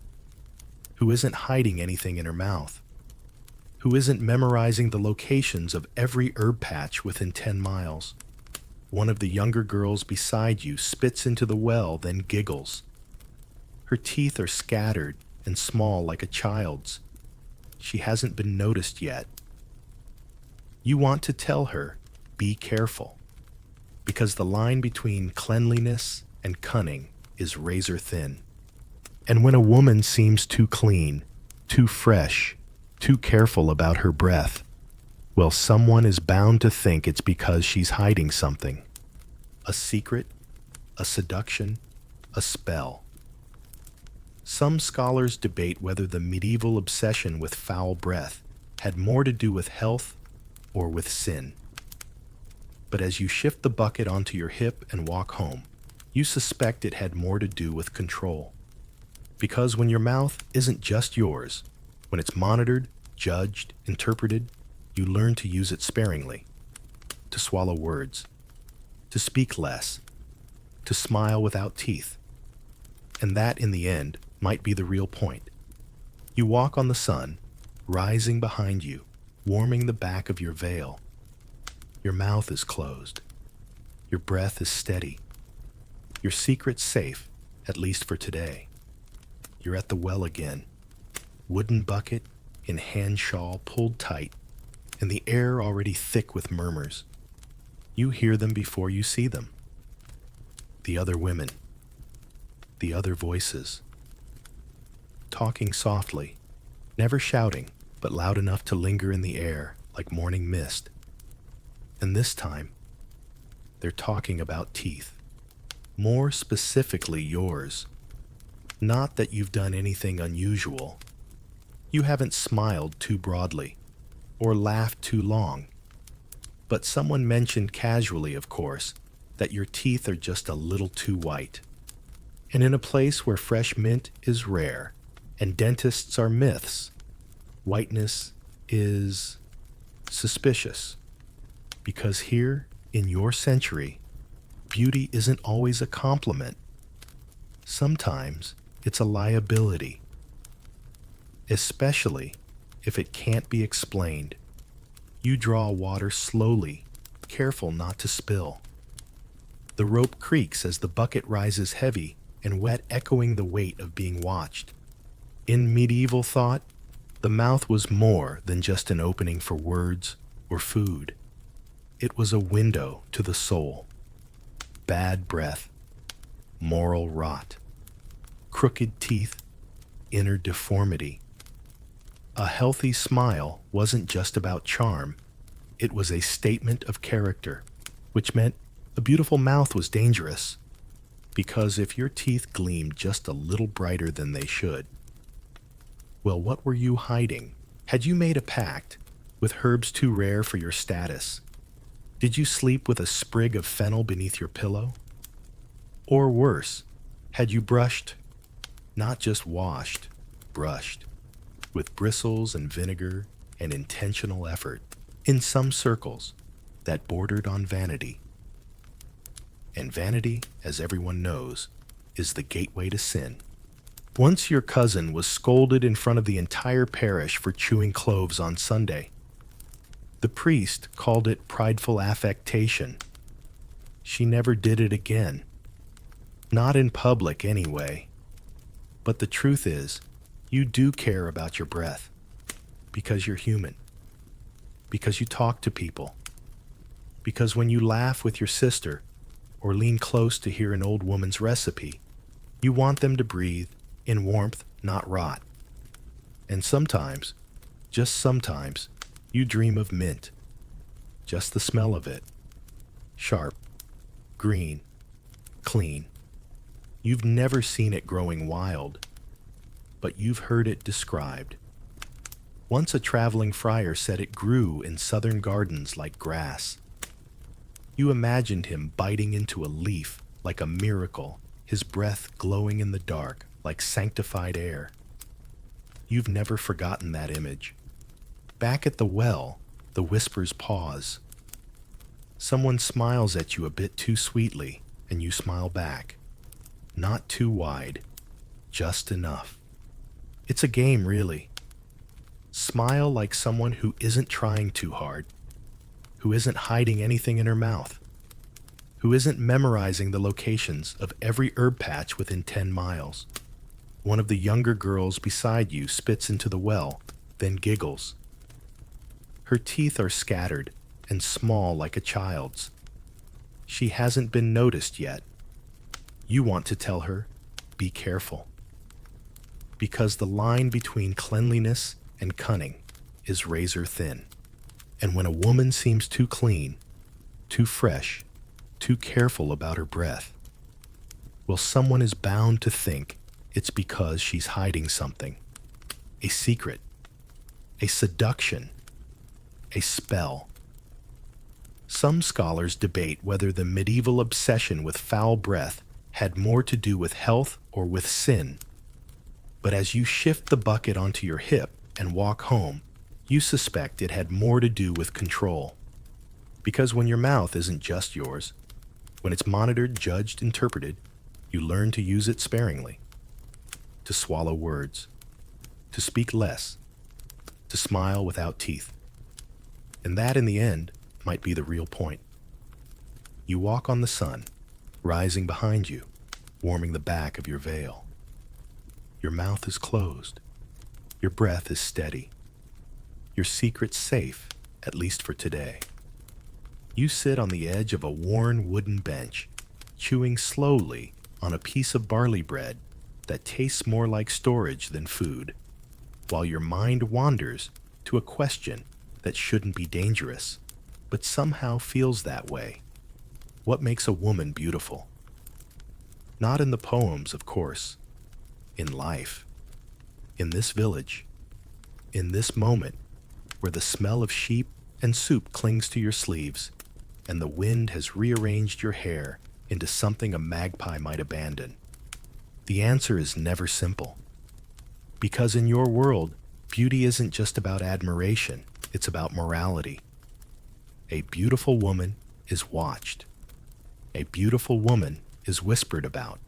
who isn't hiding anything in her mouth, who isn't memorizing the locations of every herb patch within 10 miles. One of the younger girls beside you spits into the well, then giggles. Her teeth are scattered and small like a child's. She hasn't been noticed yet. You want to tell her, be careful, because the line between cleanliness and cunning is razor thin. And when a woman seems too clean, too fresh, too careful about her breath, well, someone is bound to think it's because she's hiding something. A secret, a seduction, a spell. Some scholars debate whether the medieval obsession with foul breath had more to do with health or with sin. But as you shift the bucket onto your hip and walk home, you suspect it had more to do with control. Because when your mouth isn't just yours, when it's monitored, judged, interpreted, you learn to use it sparingly, to swallow words, to speak less, to smile without teeth. And that, in the end, might be the real point. You walk on the sun, rising behind you, warming the back of your veil, Your mouth is closed. Your breath is steady. Your secret's safe, at least for today. You're at the well again. Wooden bucket in hand shawl pulled tight, and the air already thick with murmurs. You hear them before you see them. The other women. The other voices. Talking softly, never shouting, but loud enough to linger in the air like morning mist. And this time, they're talking about teeth. More specifically yours. Not that you've done anything unusual. You haven't smiled too broadly, or laughed too long. But someone mentioned casually, of course, that your teeth are just a little too white. And in a place where fresh mint is rare, and dentists are myths, whiteness is suspicious. Because here, in your century, beauty isn't always a compliment. Sometimes it's a liability. Especially if it can't be explained. You draw water slowly, careful not to spill. The rope creaks as the bucket rises heavy and wet, echoing the weight of being watched. In medieval thought, the mouth was more than just an opening for words or food. It was a window to the soul. Bad breath, moral rot, crooked teeth, inner deformity. A healthy smile wasn't just about charm. It was a statement of character, which meant a beautiful mouth was dangerous. Because if your teeth gleamed just a little brighter than they should, well, what were you hiding? Had you made a pact with herbs too rare for your status? Did you sleep with a sprig of fennel beneath your pillow? Or worse, had you brushed, not just washed, brushed, with bristles and vinegar and intentional effort, in some circles that bordered on vanity? And vanity, as everyone knows, is the gateway to sin. Once your cousin was scolded in front of the entire parish for chewing cloves on Sunday. The priest called it prideful affectation. She never did it again. Not in public, anyway. But the truth is, you do care about your breath. Because you're human. Because you talk to people. Because when you laugh with your sister, or lean close to hear an old woman's recipe, you want them to breathe in warmth, not rot. And sometimes, just sometimes, you dream of mint. Just the smell of it. Sharp, green, clean. You've never seen it growing wild, but you've heard it described. Once a traveling friar said it grew in southern gardens like grass. You imagined him biting into a leaf like a miracle, his breath glowing in the dark like sanctified air. You've never forgotten that image. Back at the well, the whispers pause. Someone smiles at you a bit too sweetly, and you smile back. Not too wide, just enough. It's a game, really. Smile like someone who isn't trying too hard, who isn't hiding anything in her mouth, who isn't memorizing the locations of every herb patch within 10 miles. One of the younger girls beside you spits into the well, then giggles. Her teeth are scattered and small like a child's. She hasn't been noticed yet. You want to tell her, be careful. Because the line between cleanliness and cunning is razor thin. And when a woman seems too clean, too fresh, too careful about her breath, well, someone is bound to think it's because she's hiding something. A secret, a seduction, a spell. Some scholars debate whether the medieval obsession with foul breath had more to do with health or with sin. But as you shift the bucket onto your hip and walk home, you suspect it had more to do with control. Because when your mouth isn't just yours, when it's monitored, judged, interpreted, you learn to use it sparingly. To swallow words. To speak less. To smile without teeth. And that, in the end, might be the real point. You walk on the sun, rising behind you, warming the back of your veil. Your mouth is closed. Your breath is steady. Your secret's safe, at least for today. You sit on the edge of a worn wooden bench, chewing slowly on a piece of barley bread that tastes more like storage than food, while your mind wanders to a question that shouldn't be dangerous, but somehow feels that way. What makes a woman beautiful? Not in the poems, of course. In life. In this village. In this moment, where the smell of sheep and soup clings to your sleeves, and the wind has rearranged your hair into something a magpie might abandon. The answer is never simple. Because in your world, beauty isn't just about admiration, it's about morality. A beautiful woman is watched. A beautiful woman is whispered about.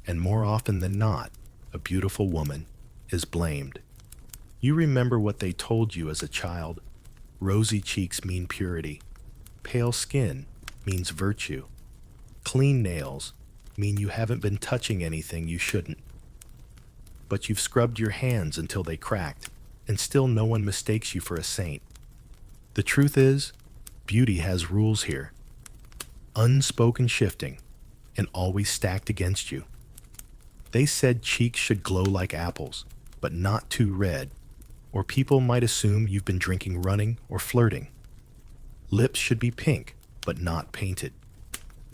And more often than not, a beautiful woman is blamed. You remember what they told you as a child. Rosy cheeks mean purity. Pale skin means virtue. Clean nails mean you haven't been touching anything you shouldn't. But you've scrubbed your hands until they cracked, and still no one mistakes you for a saint. The truth is, beauty has rules here. Unspoken shifting, and always stacked against you. They said cheeks should glow like apples, but not too red, or people might assume you've been drinking running or flirting. Lips should be pink, but not painted.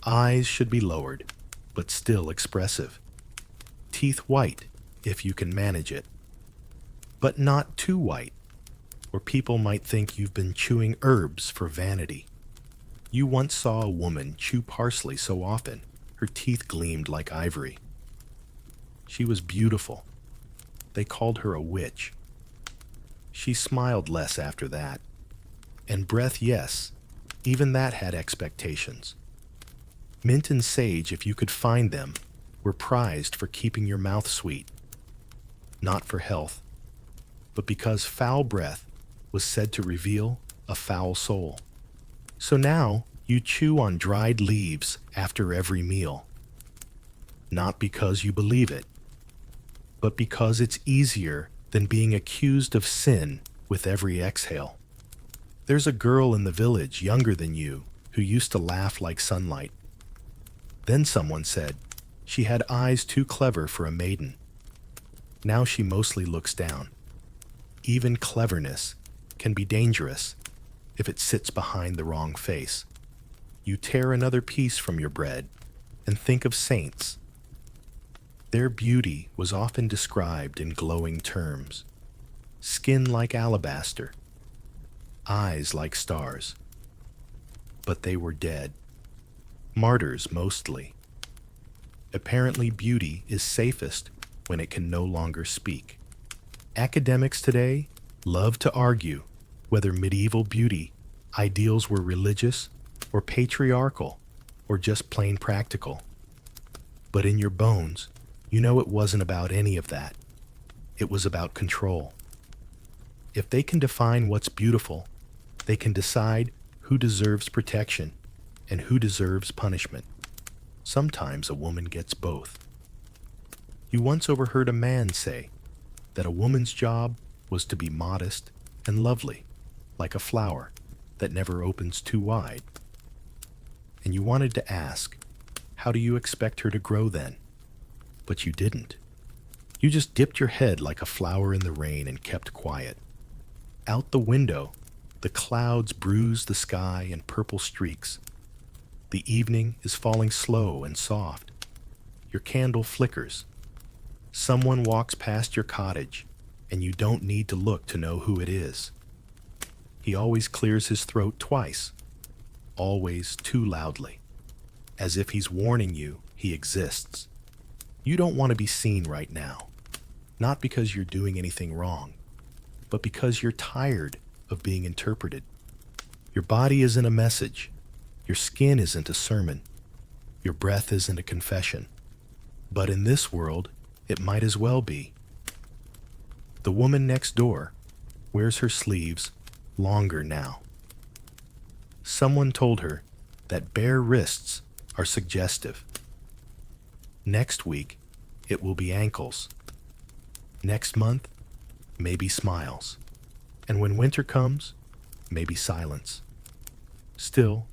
Eyes should be lowered, but still expressive. Teeth white, if you can manage it. But not too white, or people might think you've been chewing herbs for vanity. You once saw a woman chew parsley so often, her teeth gleamed like ivory. She was beautiful. They called her a witch. She smiled less after that. And breath, yes, even that had expectations. Mint and sage, if you could find them, were prized for keeping your mouth sweet. Not for health, but because foul breath was said to reveal a foul soul. So now you chew on dried leaves after every meal. Not because you believe it, but because it's easier than being accused of sin with every exhale. There's a girl in the village younger than you who used to laugh like sunlight. Then someone said she had eyes too clever for a maiden. Now she mostly looks down. Even cleverness can be dangerous if it sits behind the wrong face. You tear another piece from your bread and think of saints. Their beauty was often described in glowing terms. Skin like alabaster, eyes like stars. But they were dead. Martyrs mostly. Apparently beauty is safest when it can no longer speak. Academics today love to argue whether medieval beauty ideals were religious or patriarchal or just plain practical. But in your bones, you know it wasn't about any of that. It was about control. If they can define what's beautiful, they can decide who deserves protection and who deserves punishment. Sometimes a woman gets both. You once overheard a man say that a woman's job was to be modest and lovely, like a flower that never opens too wide. And you wanted to ask, how do you expect her to grow then? But you didn't. You just dipped your head like a flower in the rain and kept quiet. Out the window, the clouds bruise the sky in purple streaks. The evening is falling slow and soft. Your candle flickers. Someone walks past your cottage, and you don't need to look to know who it is. He always clears his throat twice, always too loudly, as if he's warning you he exists. You don't want to be seen right now, not because you're doing anything wrong, but because you're tired of being interpreted. Your body isn't a message. Your skin isn't a sermon. Your breath isn't a confession. But in this world, it might as well be. The woman next door wears her sleeves longer now. Someone told her that bare wrists are suggestive. Next week, it will be ankles. Next month, maybe smiles. And when winter comes, maybe silence. Still,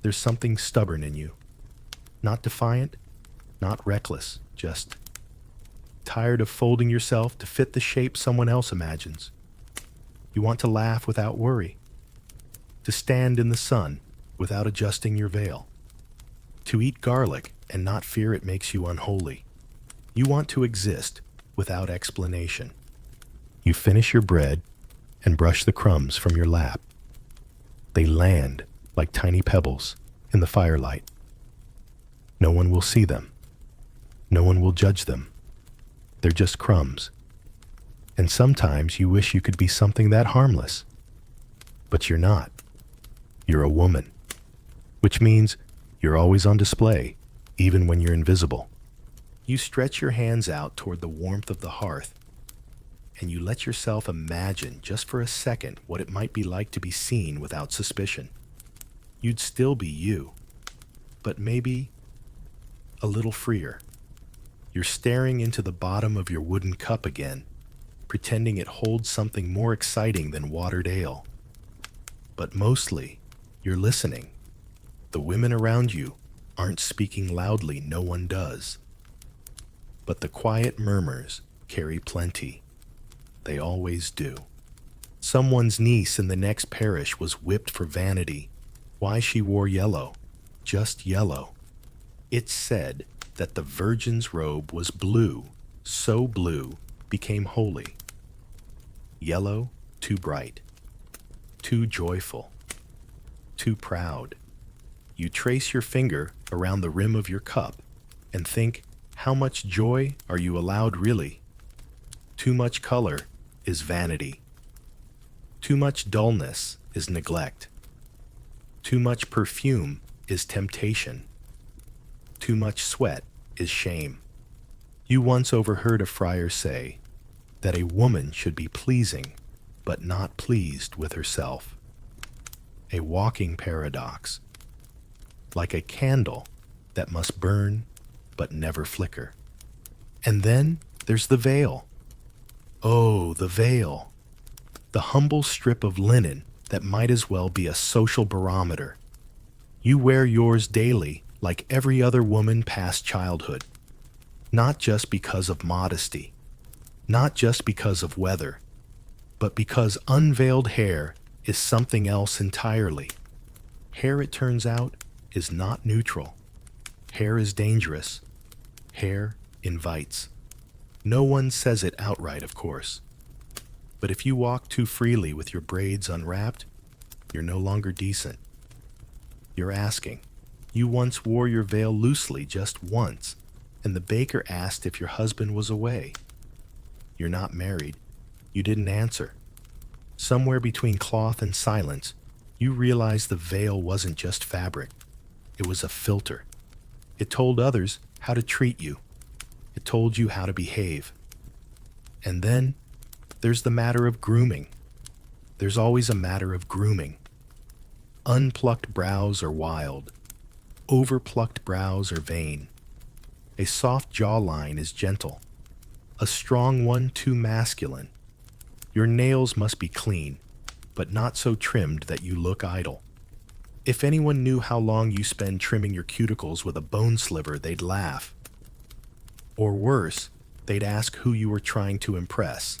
there's something stubborn in you. Not defiant, not reckless, just tired of folding yourself to fit the shape someone else imagines. You want to laugh without worry, to stand in the sun without adjusting your veil, to eat garlic and not fear it makes you unholy. You want to exist without explanation. You finish your bread and brush the crumbs from your lap. They land like tiny pebbles in the firelight. No one will see them. No one will judge them. They're just crumbs. And sometimes you wish you could be something that harmless. But you're not. You're a woman. Which means you're always on display, even when you're invisible. You stretch your hands out toward the warmth of the hearth, and you let yourself imagine just for a second what it might be like to be seen without suspicion. You'd still be you, but maybe a little freer. You're staring into the bottom of your wooden cup again, pretending it holds something more exciting than watered ale. But mostly, you're listening. The women around you aren't speaking loudly, no one does. But the quiet murmurs carry plenty. They always do. Someone's niece in the next parish was whipped for vanity. Why she wore yellow, just yellow. It's said that the virgin's robe was blue, so blue became holy. Yellow, too bright, too joyful, too proud. You trace your finger around the rim of your cup and think, how much joy are you allowed really? Too much color is vanity. Too much dullness is neglect. Too much perfume is temptation. Too much sweat is shame. You once overheard a friar say that a woman should be pleasing, but not pleased with herself. A walking paradox, like a candle that must burn but never flicker. And then there's the veil. Oh, the veil. The humble strip of linen that might as well be a social barometer. You wear yours daily like every other woman past childhood. Not just because of modesty, not just because of weather, but because unveiled hair is something else entirely. Hair, it turns out, is not neutral. Hair is dangerous. Hair invites. No one says it outright, of course. But if you walk too freely with your braids unwrapped, you're no longer decent. You're asking. You once wore your veil loosely just once, and the baker asked if your husband was away. You're not married. You didn't answer. Somewhere between cloth and silence, you realized the veil wasn't just fabric. It was a filter. It told others how to treat you. It told you how to behave. And then there's the matter of grooming. There's always a matter of grooming. Unplucked brows are wild. Overplucked brows are vain. A soft jawline is gentle. A strong one too masculine. Your nails must be clean, but not so trimmed that you look idle. If anyone knew how long you spend trimming your cuticles with a bone sliver, they'd laugh. Or worse, they'd ask who you were trying to impress.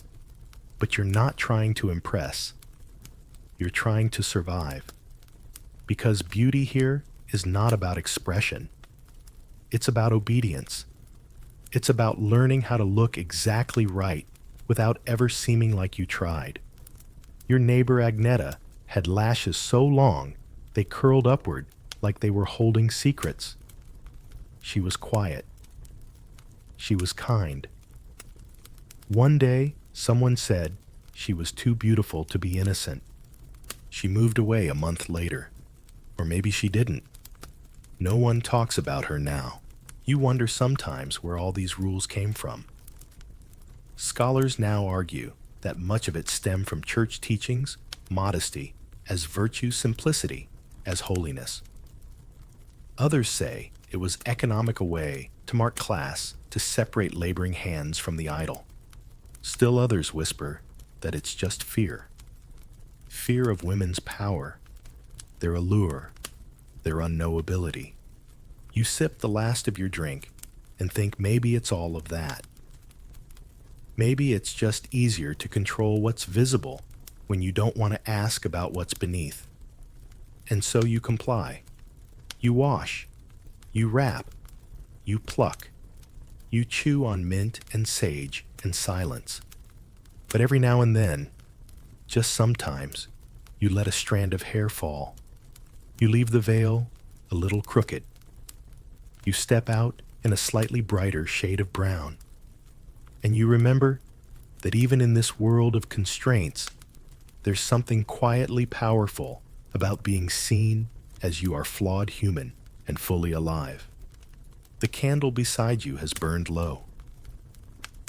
But you're not trying to impress. You're trying to survive. Because beauty here is not about expression. It's about obedience. It's about learning how to look exactly right without ever seeming like you tried. Your neighbor Agneta had lashes so long they curled upward like they were holding secrets. She was quiet. She was kind. One day, someone said she was too beautiful to be innocent. She moved away a month later. Or maybe she didn't. No one talks about her now. You wonder sometimes where all these rules came from. Scholars now argue that much of it stemmed from church teachings, modesty, as virtue simplicity, as holiness. Others say it was economic a way to mark class to separate laboring hands from the idol. Still others whisper that it's just fear. Fear of women's power, their allure, their unknowability. You sip the last of your drink and think maybe it's all of that. Maybe it's just easier to control what's visible when you don't want to ask about what's beneath. And so you comply. You wash. You wrap. You pluck. You chew on mint and sage in silence. But every now and then, just sometimes, you let a strand of hair fall. You leave the veil a little crooked. You step out in a slightly brighter shade of brown. And you remember that even in this world of constraints, there's something quietly powerful about being seen as you are flawed human and fully alive. The candle beside you has burned low.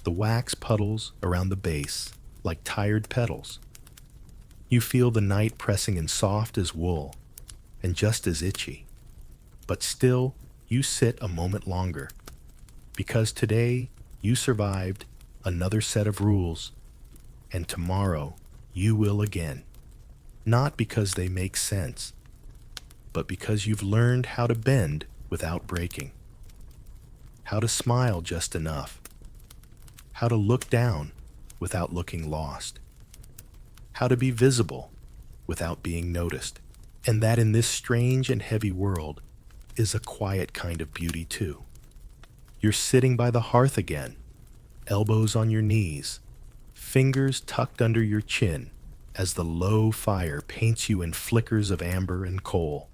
The wax puddles around the base like tired petals. You feel the night pressing in soft as wool and just as itchy. But still, you sit a moment longer, because today you survived another set of rules, and tomorrow you will again. Not because they make sense, but because you've learned how to bend without breaking, how to smile just enough, how to look down without looking lost, how to be visible without being noticed, and that in this strange and heavy world is a quiet kind of beauty too. You're sitting by the hearth again, elbows on your knees, fingers tucked under your chin as the low fire paints you in flickers of amber and coal.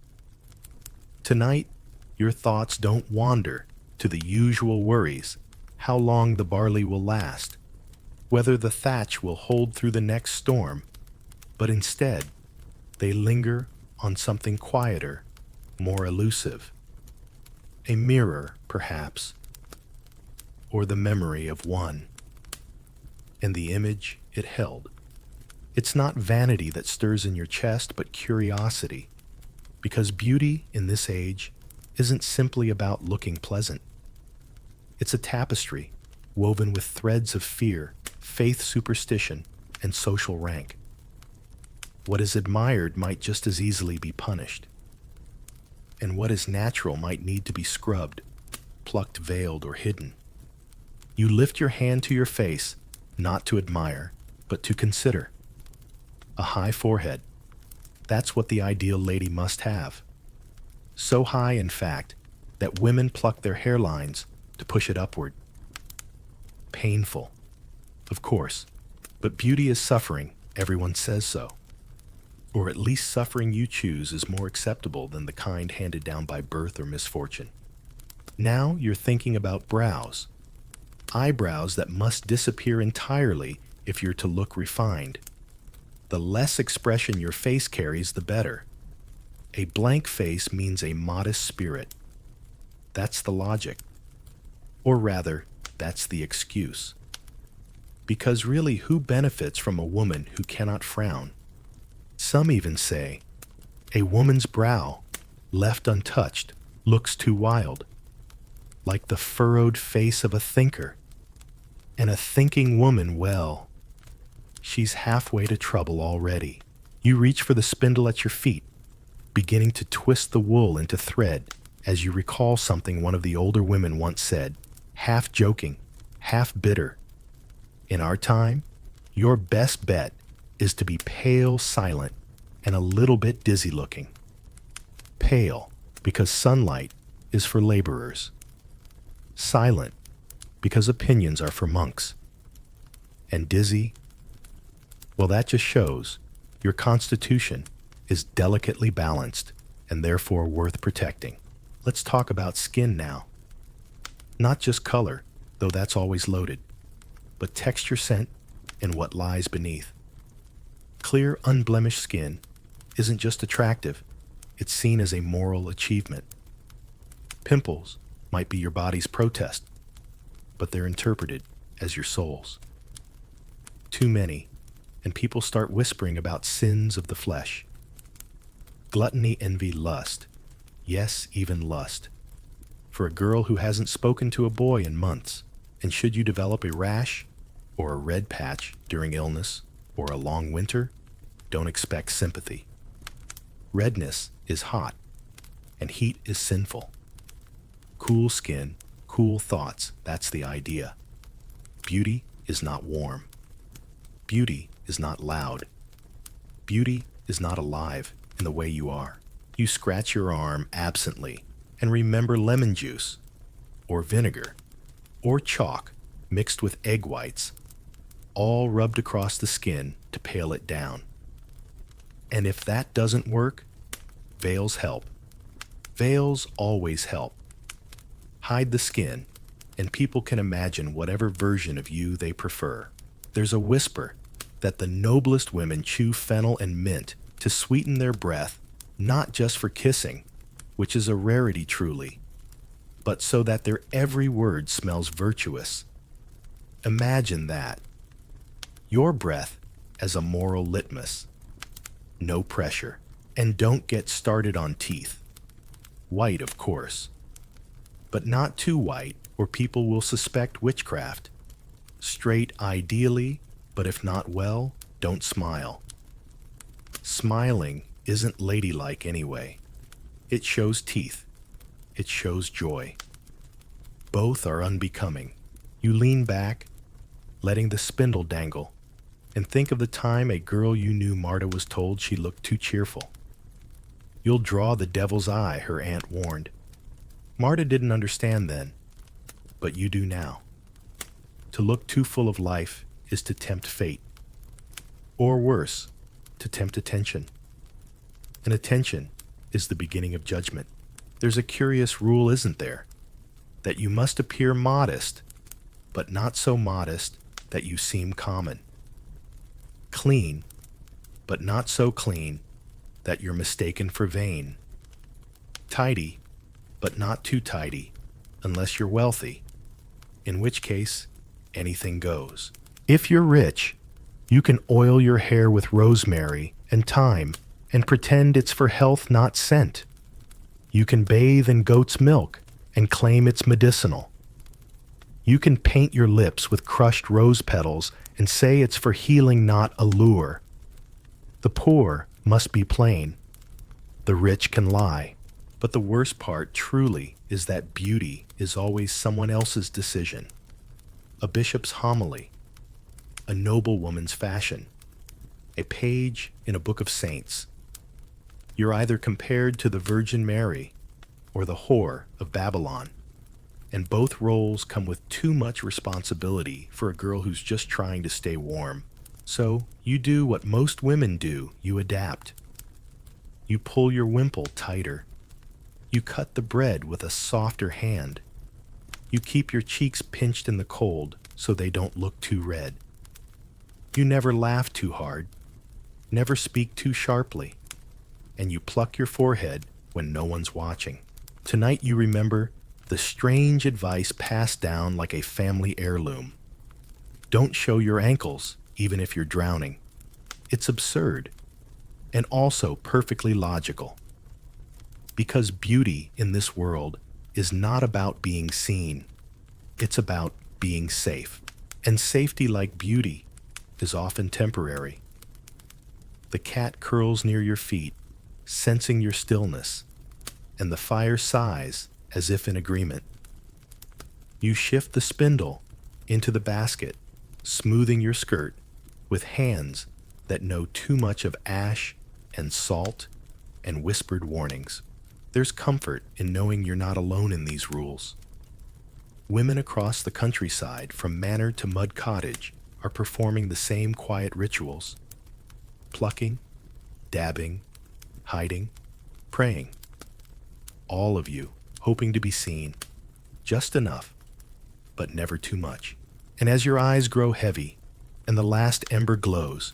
Tonight, your thoughts don't wander to the usual worries, how long the barley will last, whether the thatch will hold through the next storm, but instead, they linger on something quieter, more elusive. A mirror, perhaps, or the memory of one, and the image it held. It's not vanity that stirs in your chest, but curiosity, because beauty in this age isn't simply about looking pleasant. It's a tapestry woven with threads of fear, faith, superstition, and social rank. What is admired might just as easily be punished, and what is natural might need to be scrubbed, plucked, veiled, or hidden. You lift your hand to your face, not to admire, but to consider. A high forehead. That's what the ideal lady must have. So high, in fact, that women pluck their hairlines to push it upward. Painful, of course, but beauty is suffering, everyone says so. Or at least suffering you choose is more acceptable than the kind handed down by birth or misfortune. Now you're thinking about brows. Eyebrows that must disappear entirely if you're to look refined. The less expression your face carries, the better. A blank face means a modest spirit. That's the logic. Or rather, that's the excuse. Because really, who benefits from a woman who cannot frown? Some even say, a woman's brow, left untouched, looks too wild, like the furrowed face of a thinker. And a thinking woman, well, she's halfway to trouble already. You reach for the spindle at your feet, beginning to twist the wool into thread as you recall something one of the older women once said, half joking, half bitter. In our time, your best bet is to be pale, silent, and a little bit dizzy looking. Pale, because sunlight is for laborers. Silent, because opinions are for monks. And dizzy, well, that just shows your constitution is delicately balanced and therefore worth protecting. Let's talk about skin now. Not just color, though that's always loaded, but texture, scent, and what lies beneath. Clear, unblemished skin isn't just attractive, it's seen as a moral achievement. Pimples might be your body's protest, but they're interpreted as your soul's. Too many, and people start whispering about sins of the flesh. Gluttony, envy, lust. Yes, even lust. For a girl who hasn't spoken to a boy in months, and should you develop a rash or a red patch during illness or a long winter, don't expect sympathy. Redness is hot, and heat is sinful. Cool skin, cool thoughts, that's the idea. Beauty is not warm. Beauty is not loud. Beauty is not alive in the way you are. You scratch your arm absently and remember lemon juice, or vinegar, or chalk mixed with egg whites, all rubbed across the skin to pale it down. And if that doesn't work, veils help. Veils always help. Hide the skin, and people can imagine whatever version of you they prefer. There's a whisper that the noblest women chew fennel and mint to sweeten their breath, not just for kissing, which is a rarity truly, but so that their every word smells virtuous. Imagine that. Your breath as a moral litmus. No pressure. And don't get started on teeth. White, of course. But not too white, or people will suspect witchcraft. Straight ideally, but if not well, don't smile. Smiling isn't ladylike anyway. It shows teeth. It shows joy. Both are unbecoming. You lean back, letting the spindle dangle, and think of the time a girl you knew Marta was told she looked too cheerful. You'll draw the devil's eye, her aunt warned. Marta didn't understand then, but you do now. To look too full of life is to tempt fate. Or worse, to tempt attention. And attention is the beginning of judgment. There's a curious rule, isn't there? That you must appear modest, but not so modest that you seem common. Clean, but not so clean that you're mistaken for vain. Tidy, but not too tidy, unless you're wealthy, in which case, anything goes. If you're rich, you can oil your hair with rosemary and thyme and pretend it's for health, not scent. You can bathe in goat's milk and claim it's medicinal. You can paint your lips with crushed rose petals and say it's for healing, not allure. The poor must be plain. The rich can lie. But the worst part, truly, is that beauty is always someone else's decision. A bishop's homily, a noblewoman's fashion, a page in a book of saints. You're either compared to the Virgin Mary or the whore of Babylon, and both roles come with too much responsibility for a girl who's just trying to stay warm. So you do what most women do, you adapt. You pull your wimple tighter. You cut the bread with a softer hand. You keep your cheeks pinched in the cold so they don't look too red. You never laugh too hard, never speak too sharply, and you pluck your forehead when no one's watching. Tonight you remember the strange advice passed down like a family heirloom. Don't show your ankles, even if you're drowning. It's absurd, and also perfectly logical. Because beauty in this world is not about being seen. It's about being safe. And safety, like beauty, is often temporary. The cat curls near your feet, sensing your stillness, and the fire sighs as if in agreement. You shift the spindle into the basket, smoothing your skirt with hands that know too much of ash and salt and whispered warnings. There's comfort in knowing you're not alone in these rules. Women across the countryside, from manor to mud cottage, are performing the same quiet rituals. Plucking, dabbing, hiding, praying. All of you, hoping to be seen. Just enough, but never too much. And as your eyes grow heavy and the last ember glows,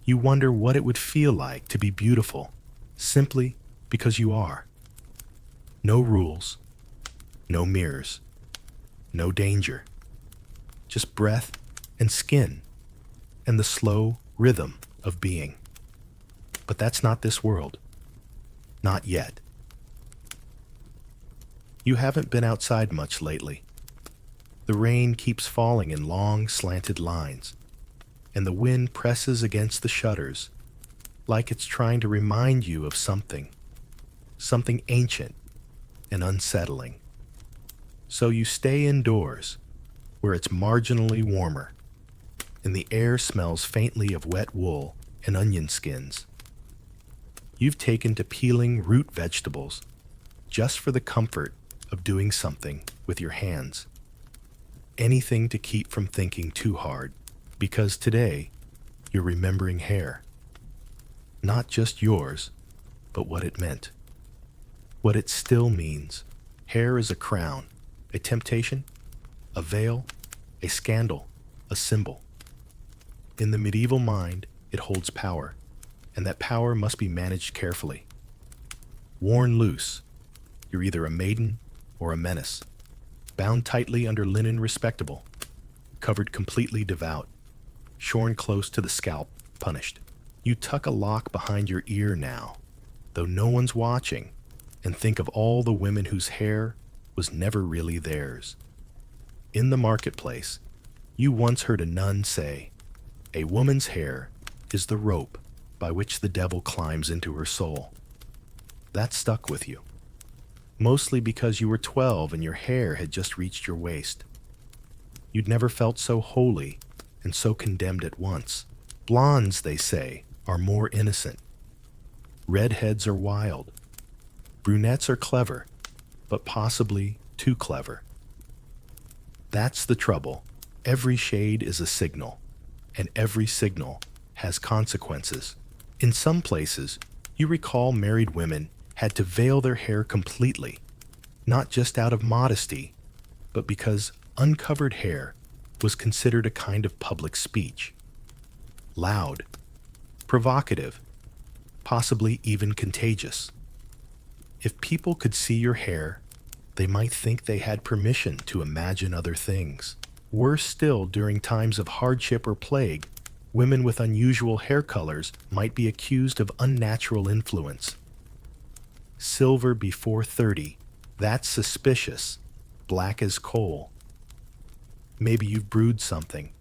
you wonder what it would feel like to be beautiful, simply because you are. No rules, no mirrors, no danger. Just breath and skin and the slow rhythm of being. But that's not this world. Not yet. You haven't been outside much lately. The rain keeps falling in long, slanted lines, and the wind presses against the shutters like it's trying to remind you of something ancient and unsettling. So you stay indoors, where it's marginally warmer, and the air smells faintly of wet wool and onion skins. You've taken to peeling root vegetables just for the comfort of doing something with your hands. Anything to keep from thinking too hard, because today you're remembering hair. Not just yours, but what it meant. What it still means. Hair is a crown, a temptation, a veil, a scandal, a symbol. In the medieval mind, it holds power, and that power must be managed carefully. Worn loose, you're either a maiden or a menace. Bound tightly under linen respectable, covered completely devout, shorn close to the scalp, punished. You tuck a lock behind your ear now, though no one's watching, and think of all the women whose hair was never really theirs. In the marketplace, you once heard a nun say, "A woman's hair is the rope by which the devil climbs into her soul." That stuck with you, mostly because you were 12 and your hair had just reached your waist. You'd never felt so holy and so condemned at once. Blondes, they say, are more innocent. Redheads are wild. Brunettes are clever, but possibly too clever. That's the trouble. Every shade is a signal, and every signal has consequences. In some places, you recall married women had to veil their hair completely, not just out of modesty, but because uncovered hair was considered a kind of public speech. Loud, provocative, possibly even contagious. If people could see your hair, they might think they had permission to imagine other things. Worse still, during times of hardship or plague, women with unusual hair colors might be accused of unnatural influence. Silver before 30, that's suspicious, black as coal. Maybe you've brewed something.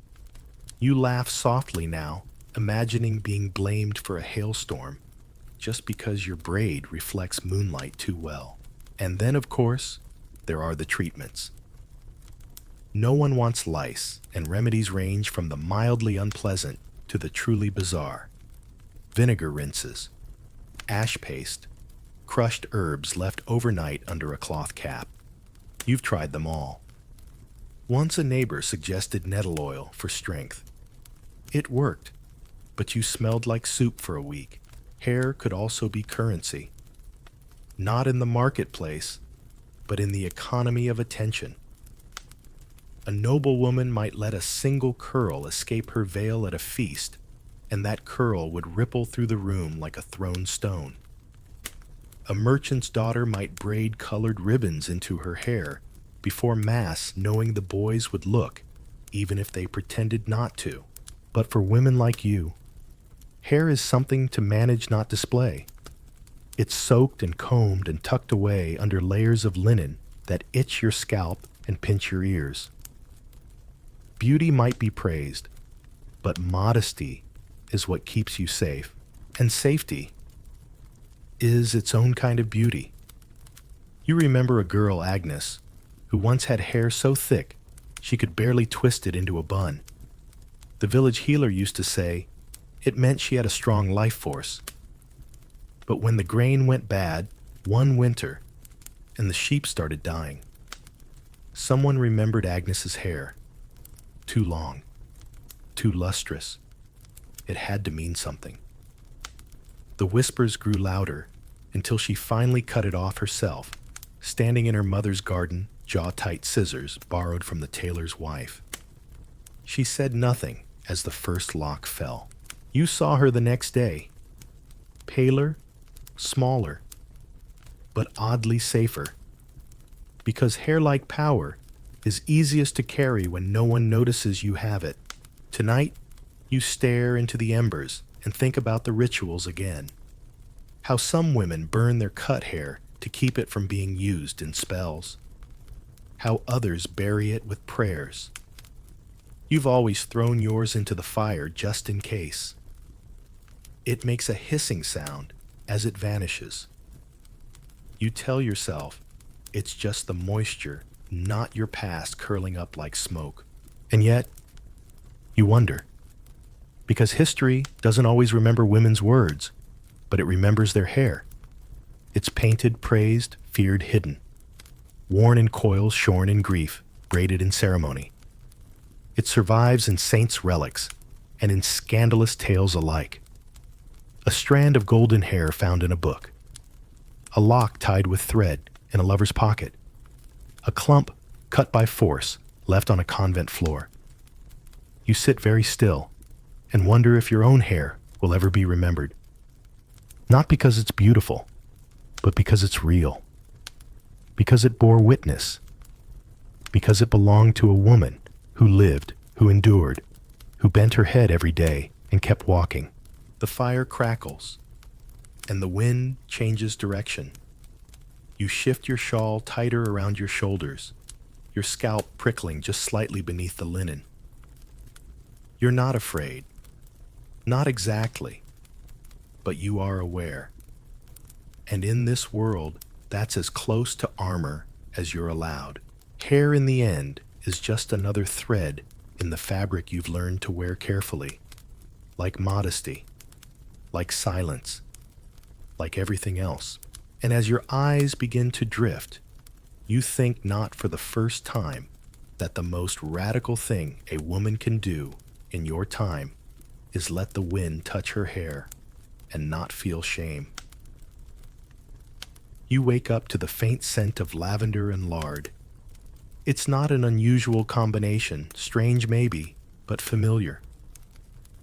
You laugh softly now, imagining being blamed for a hailstorm, just because your braid reflects moonlight too well. And then, of course, there are the treatments. No one wants lice, and remedies range from the mildly unpleasant to the truly bizarre. Vinegar rinses, ash paste, crushed herbs left overnight under a cloth cap. You've tried them all. Once a neighbor suggested nettle oil for strength. It worked, but you smelled like soup for a week. Hair could also be currency. Not in the marketplace, but in the economy of attention. A noblewoman might let a single curl escape her veil at a feast, and that curl would ripple through the room like a thrown stone. A merchant's daughter might braid colored ribbons into her hair before Mass, knowing the boys would look, even if they pretended not to. But for women like you, hair is something to manage, not display. It's soaked and combed and tucked away under layers of linen that itch your scalp and pinch your ears. Beauty might be praised, but modesty is what keeps you safe. And safety is its own kind of beauty. You remember a girl, Agnes, who once had hair so thick she could barely twist it into a bun. The village healer used to say it meant she had a strong life force. But when the grain went bad, one winter, and the sheep started dying, someone remembered Agnes's hair. Too long, too lustrous. It had to mean something. The whispers grew louder until she finally cut it off herself, standing in her mother's garden, jaw-tight scissors borrowed from the tailor's wife. She said nothing as the first lock fell. You saw her the next day, paler, smaller, but oddly safer, because hair-like power is easiest to carry when no one notices you have it. Tonight, you stare into the embers and think about the rituals again. How some women burn their cut hair to keep it from being used in spells. How others bury it with prayers. You've always thrown yours into the fire just in case. It makes a hissing sound as it vanishes. You tell yourself it's just the moisture, not your past curling up like smoke. And yet, you wonder. Because history doesn't always remember women's words, but it remembers their hair. It's painted, praised, feared, hidden. Worn in coils, shorn in grief, braided in ceremony. It survives in saints' relics and in scandalous tales alike. A strand of golden hair found in a book. A lock tied with thread in a lover's pocket. A clump cut by force left on a convent floor. You sit very still and wonder if your own hair will ever be remembered. Not because it's beautiful, but because it's real. Because it bore witness. Because it belonged to a woman who lived, who endured, who bent her head every day and kept walking. The fire crackles, and the wind changes direction. You shift your shawl tighter around your shoulders, your scalp prickling just slightly beneath the linen. You're not afraid. Not exactly. But you are aware. And in this world, that's as close to armor as you're allowed. Hair in the end is just another thread in the fabric you've learned to wear carefully. Like modesty. Like silence. Like everything else. And as your eyes begin to drift, you think not for the first time that the most radical thing a woman can do in your time is let the wind touch her hair and not feel shame. You wake up to the faint scent of lavender and lard. It's not an unusual combination, strange maybe, but familiar.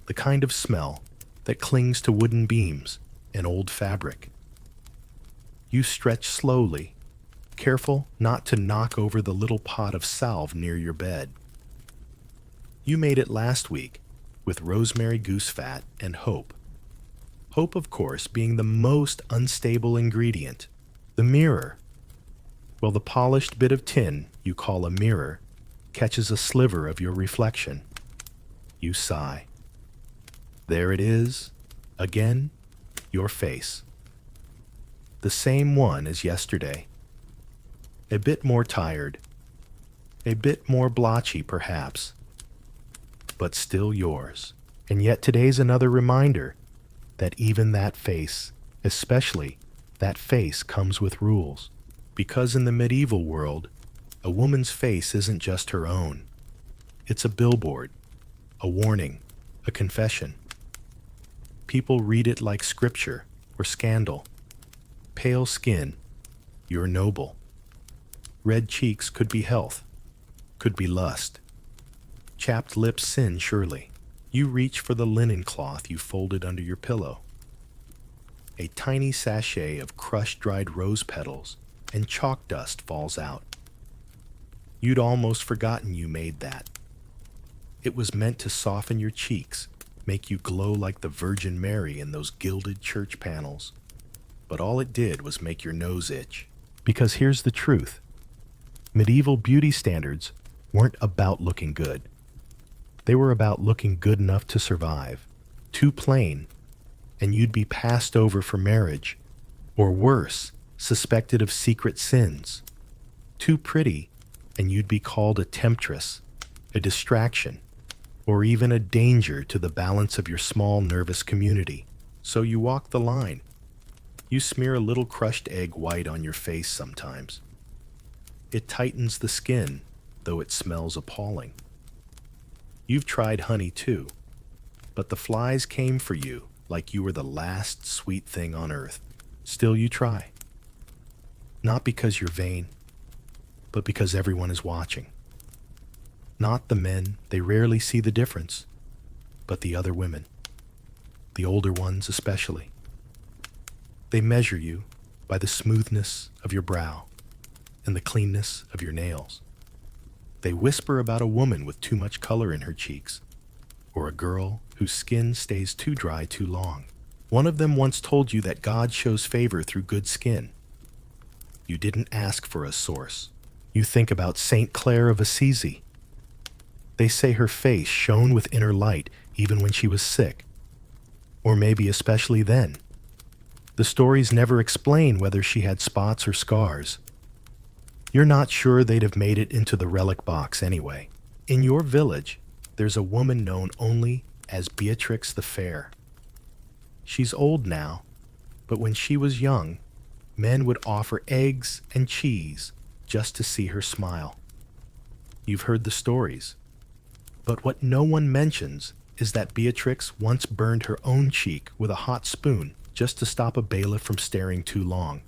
The kind of smell that clings to wooden beams and old fabric. You stretch slowly, careful not to knock over the little pot of salve near your bed. You made it last week with rosemary goose fat and hope. Hope, of course, being the most unstable ingredient. The mirror. Well, the polished bit of tin you call a mirror catches a sliver of your reflection. You sigh. There it is, again, your face. The same one as yesterday. A bit more tired. A bit more blotchy, perhaps. But still yours. And yet today's another reminder that even that face, especially that face, comes with rules. Because in the medieval world, a woman's face isn't just her own. It's a billboard, a warning, a confession. People read it like scripture or scandal. Pale skin, you're noble. Red cheeks could be health, could be lust. Chapped lips sin, surely. You reach for the linen cloth you folded under your pillow. A tiny sachet of crushed dried rose petals and chalk dust falls out. You'd almost forgotten you made that. It was meant to soften your cheeks, make you glow like the Virgin Mary in those gilded church panels. But all it did was make your nose itch. Because here's the truth. Medieval beauty standards weren't about looking good. They were about looking good enough to survive. Too plain, and you'd be passed over for marriage, or worse, suspected of secret sins. Too pretty, and you'd be called a temptress, a distraction, or even a danger to the balance of your small nervous community. So you walk the line. You smear a little crushed egg white on your face sometimes. It tightens the skin, though it smells appalling. You've tried honey too, but the flies came for you like you were the last sweet thing on earth. Still you try. Not because you're vain, but because everyone is watching. Not the men, they rarely see the difference, but the other women, the older ones especially. They measure you by the smoothness of your brow and the cleanness of your nails. They whisper about a woman with too much color in her cheeks, or a girl whose skin stays too dry too long. One of them once told you that God shows favor through good skin. You didn't ask for a source. You think about Saint Clare of Assisi. They say her face shone with inner light even when she was sick. Or maybe especially then. The stories never explain whether she had spots or scars. You're not sure they'd have made it into the relic box anyway. In your village, there's a woman known only as Beatrix the Fair. She's old now, but when she was young, men would offer eggs and cheese just to see her smile. You've heard the stories, but what no one mentions is that Beatrix once burned her own cheek with a hot spoon just to stop a bailiff from staring too long.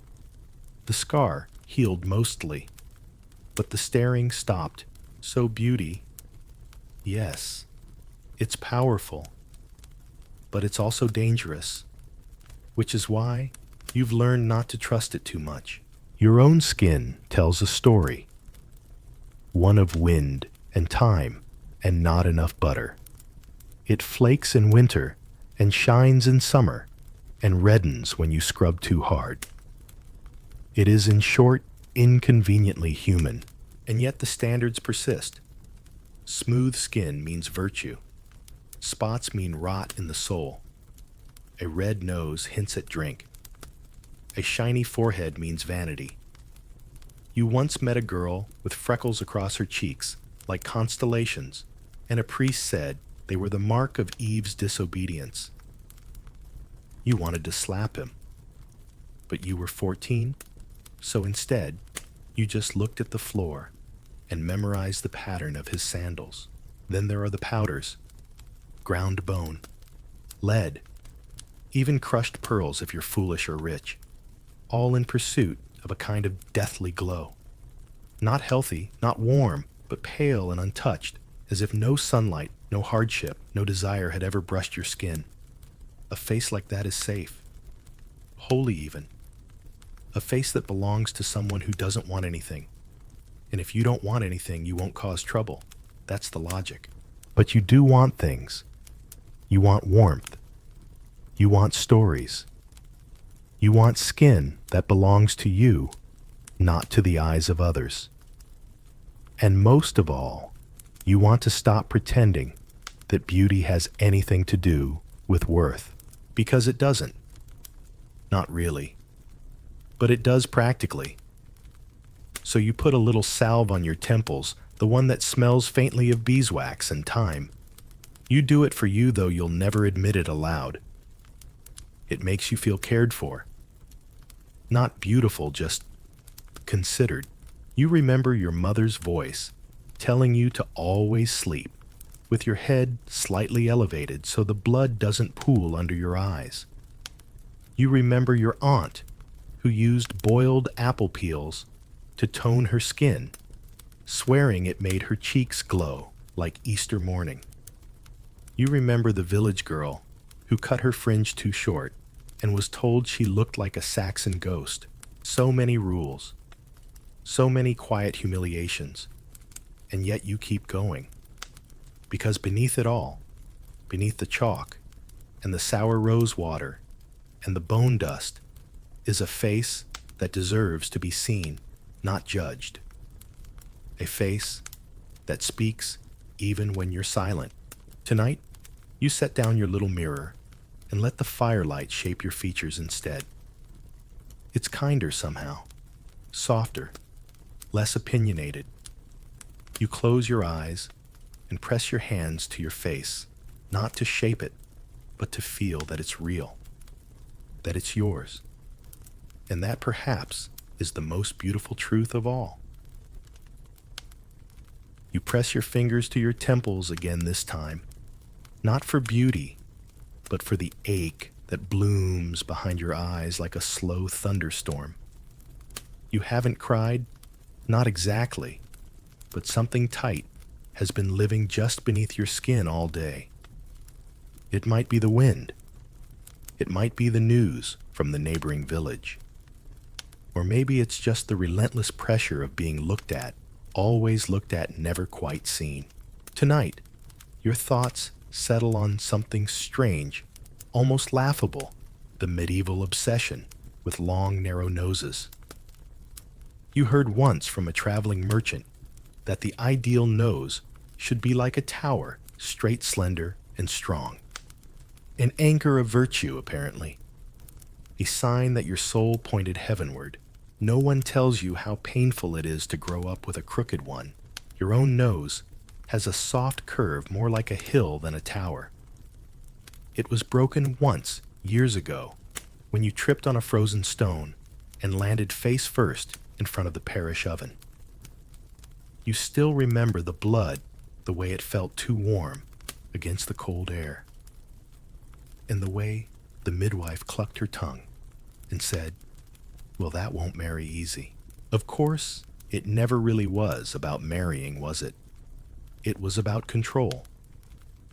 The scar healed mostly, but the staring stopped. So beauty, yes, it's powerful, but it's also dangerous, which is why you've learned not to trust it too much. Your own skin tells a story, one of wind and time and not enough butter. It flakes in winter and shines in summer and reddens when you scrub too hard. It is, in short, inconveniently human, and yet the standards persist. Smooth skin means virtue. Spots mean rot in the soul. A red nose hints at drink. A shiny forehead means vanity. You once met a girl with freckles across her cheeks, like constellations, and a priest said they were the mark of Eve's disobedience. You wanted to slap him, but you were 14, so instead, you just looked at the floor and memorized the pattern of his sandals. Then there are the powders, ground bone, lead, even crushed pearls if you're foolish or rich, all in pursuit of a kind of deathly glow. Not healthy, not warm, but pale and untouched, as if no sunlight, no hardship, no desire had ever brushed your skin. A face like that is safe, holy even. A face that belongs to someone who doesn't want anything. And if you don't want anything, you won't cause trouble. That's the logic. But you do want things. You want warmth. You want stories. You want skin that belongs to you, not to the eyes of others. And most of all, you want to stop pretending that beauty has anything to do with worth. Because it doesn't. Not really. But it does practically. So you put a little salve on your temples, the one that smells faintly of beeswax and thyme. You do it for you, though you'll never admit it aloud. It makes you feel cared for. Not beautiful, just considered. You remember your mother's voice telling you to always sleep, with your head slightly elevated so the blood doesn't pool under your eyes. You remember your aunt, who used boiled apple peels to tone her skin, swearing it made her cheeks glow like Easter morning. You remember the village girl who cut her fringe too short and was told she looked like a Saxon ghost. So many rules, so many quiet humiliations, and yet you keep going. Because beneath it all, beneath the chalk and the sour rose water and the bone dust, is a face that deserves to be seen, not judged. A face that speaks even when you're silent. Tonight, you set down your little mirror and let the firelight shape your features instead. It's kinder somehow, softer, less opinionated. You close your eyes and press your hands to your face, not to shape it, but to feel that it's real, that it's yours. And that perhaps is the most beautiful truth of all. You press your fingers to your temples again this time, not for beauty, but for the ache that blooms behind your eyes like a slow thunderstorm. You haven't cried? Not exactly, but something tight has been living just beneath your skin all day. It might be the wind. It might be the news from the neighboring village. Or maybe it's just the relentless pressure of being looked at, always looked at, never quite seen. Tonight, your thoughts settle on something strange, almost laughable, the medieval obsession with long, narrow noses. You heard once from a traveling merchant that the ideal nose should be like a tower, straight, slender, and strong. An anchor of virtue, apparently. A sign that your soul pointed heavenward. No one tells you how painful it is to grow up with a crooked one. Your own nose has a soft curve more like a hill than a tower. It was broken once, years ago, when you tripped on a frozen stone and landed face first in front of the parish oven. You still remember the blood, the way it felt too warm against the cold air, and the way the midwife clucked her tongue and said, "Well, that won't marry easy." Of course, it never really was about marrying, was it? It was about control,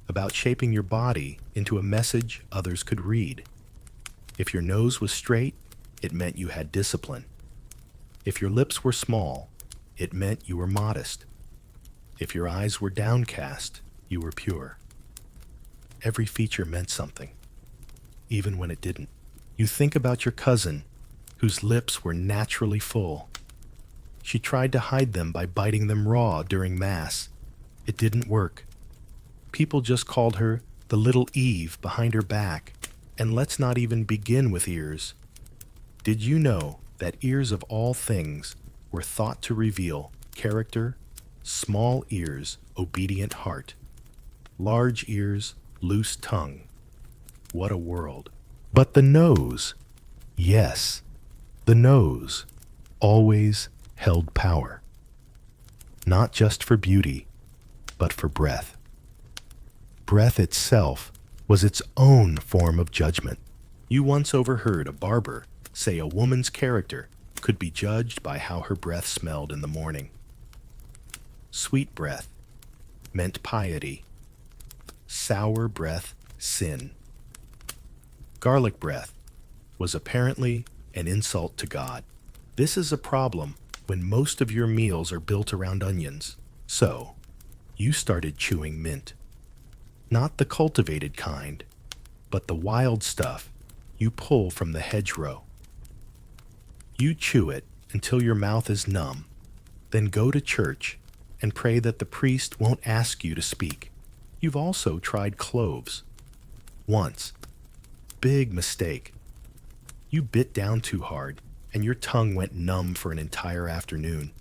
about shaping your body into a message others could read. If your nose was straight, it meant you had discipline. If your lips were small, it meant you were modest. If your eyes were downcast, you were pure. Every feature meant something, even when it didn't. You think about your cousin, whose lips were naturally full. She tried to hide them by biting them raw during Mass. It didn't work. People just called her the little Eve behind her back, and let's not even begin with ears. Did you know that ears of all things were thought to reveal character? Small ears, obedient heart. Large ears, loose tongue. What a world. But the nose, yes, the nose always held power. Not just for beauty, but for breath. Breath itself was its own form of judgment. You once overheard a barber say a woman's character could be judged by how her breath smelled in the morning. Sweet breath meant piety. Sour breath, sin. Garlic breath was apparently an insult to God. This is a problem when most of your meals are built around onions. So, you started chewing mint. Not the cultivated kind, but the wild stuff you pull from the hedgerow. You chew it until your mouth is numb, then go to church and pray that the priest won't ask you to speak. You've also tried cloves. Once. Big mistake. You bit down too hard, and your tongue went numb for an entire afternoon.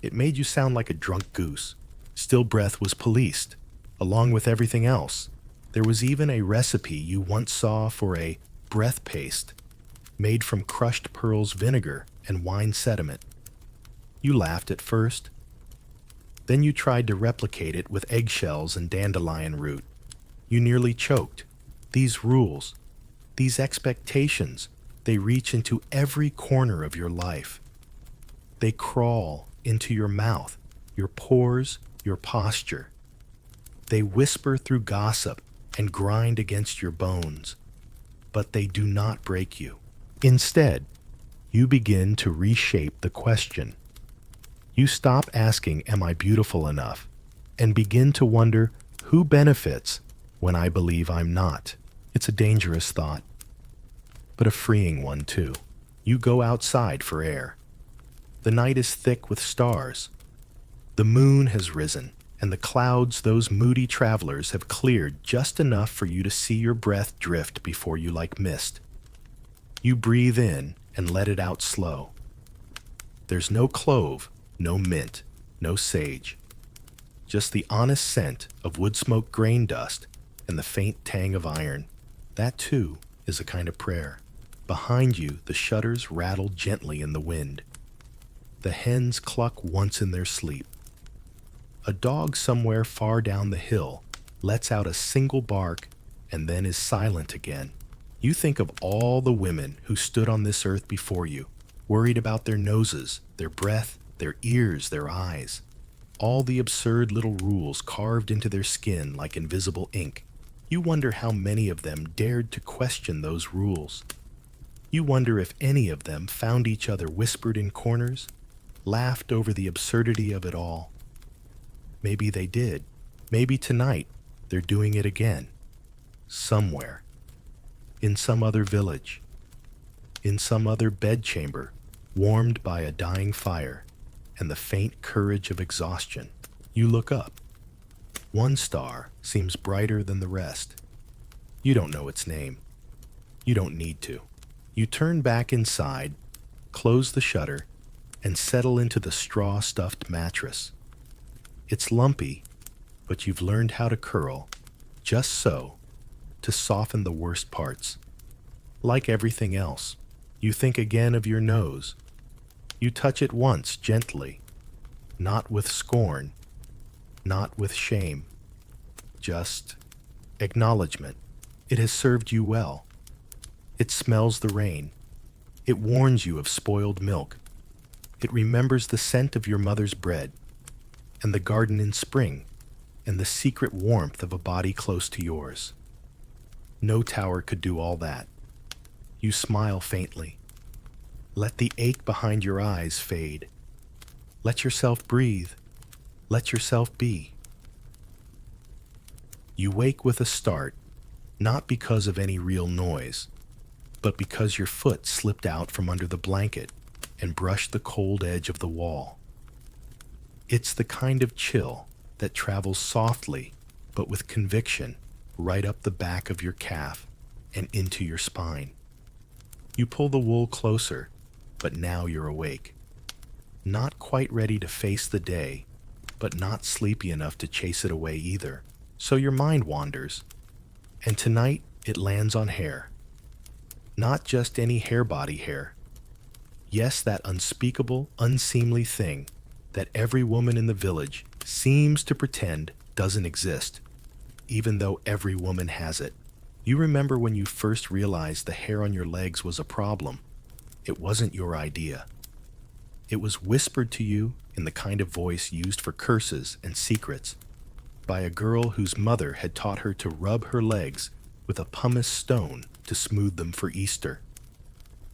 It made you sound like a drunk goose. Still breath was policed, along with everything else. There was even a recipe you once saw for a breath paste made from crushed pearls vinegar and wine sediment. You laughed at first. Then you tried to replicate it with eggshells and dandelion root. You nearly choked. These rules, these expectations, they reach into every corner of your life. They crawl into your mouth, your pores, your posture. They whisper through gossip and grind against your bones, but they do not break you. Instead, you begin to reshape the question. You stop asking, "Am I beautiful enough?" and begin to wonder, who benefits when I believe I'm not? It's a dangerous thought, but a freeing one too. You go outside for air. The night is thick with stars. The moon has risen, and the clouds those moody travelers have cleared just enough for you to see your breath drift before you like mist. You breathe in and let it out slow. There's no clove, no mint, no sage. Just the honest scent of wood smoke grain dust and the faint tang of iron. That, too, is a kind of prayer. Behind you, the shutters rattle gently in the wind. The hens cluck once in their sleep. A dog somewhere far down the hill lets out a single bark and then is silent again. You think of all the women who stood on this earth before you, worried about their noses, their breath, their ears, their eyes. All the absurd little rules carved into their skin like invisible ink. You wonder how many of them dared to question those rules. You wonder if any of them found each other whispered in corners, laughed over the absurdity of it all. Maybe they did. Maybe tonight they're doing it again. Somewhere. in some other village, in some other bedchamber, warmed by a dying fire and the faint courage of exhaustion. You look up. One star seems brighter than the rest. You don't know its name. You don't need to. You turn back inside, close the shutter, and settle into the straw-stuffed mattress. It's lumpy, but you've learned how to curl, just so, to soften the worst parts. Like everything else, you think again of your nose. You touch it once gently, not with scorn, not with shame, just acknowledgement. It has served you well. It smells the rain. It warns you of spoiled milk. It remembers the scent of your mother's bread, and the garden in spring, and the secret warmth of a body close to yours. No tower could do all that. You smile faintly. Let the ache behind your eyes fade. Let yourself breathe. Let yourself be. You wake with a start, not because of any real noise, but because your foot slipped out from under the blanket and brushed the cold edge of the wall. It's the kind of chill that travels softly, but with conviction, right up the back of your calf and into your spine. You pull the wool closer, but now you're awake. Not quite ready to face the day, but not sleepy enough to chase it away either. So your mind wanders, and tonight it lands on hair. Not just any hair body hair. Yes, that unspeakable, unseemly thing that every woman in the village seems to pretend doesn't exist, even though every woman has it. You remember when you first realized the hair on your legs was a problem. It wasn't your idea. It was whispered to you in the kind of voice used for curses and secrets by a girl whose mother had taught her to rub her legs with a pumice stone to smooth them for Easter,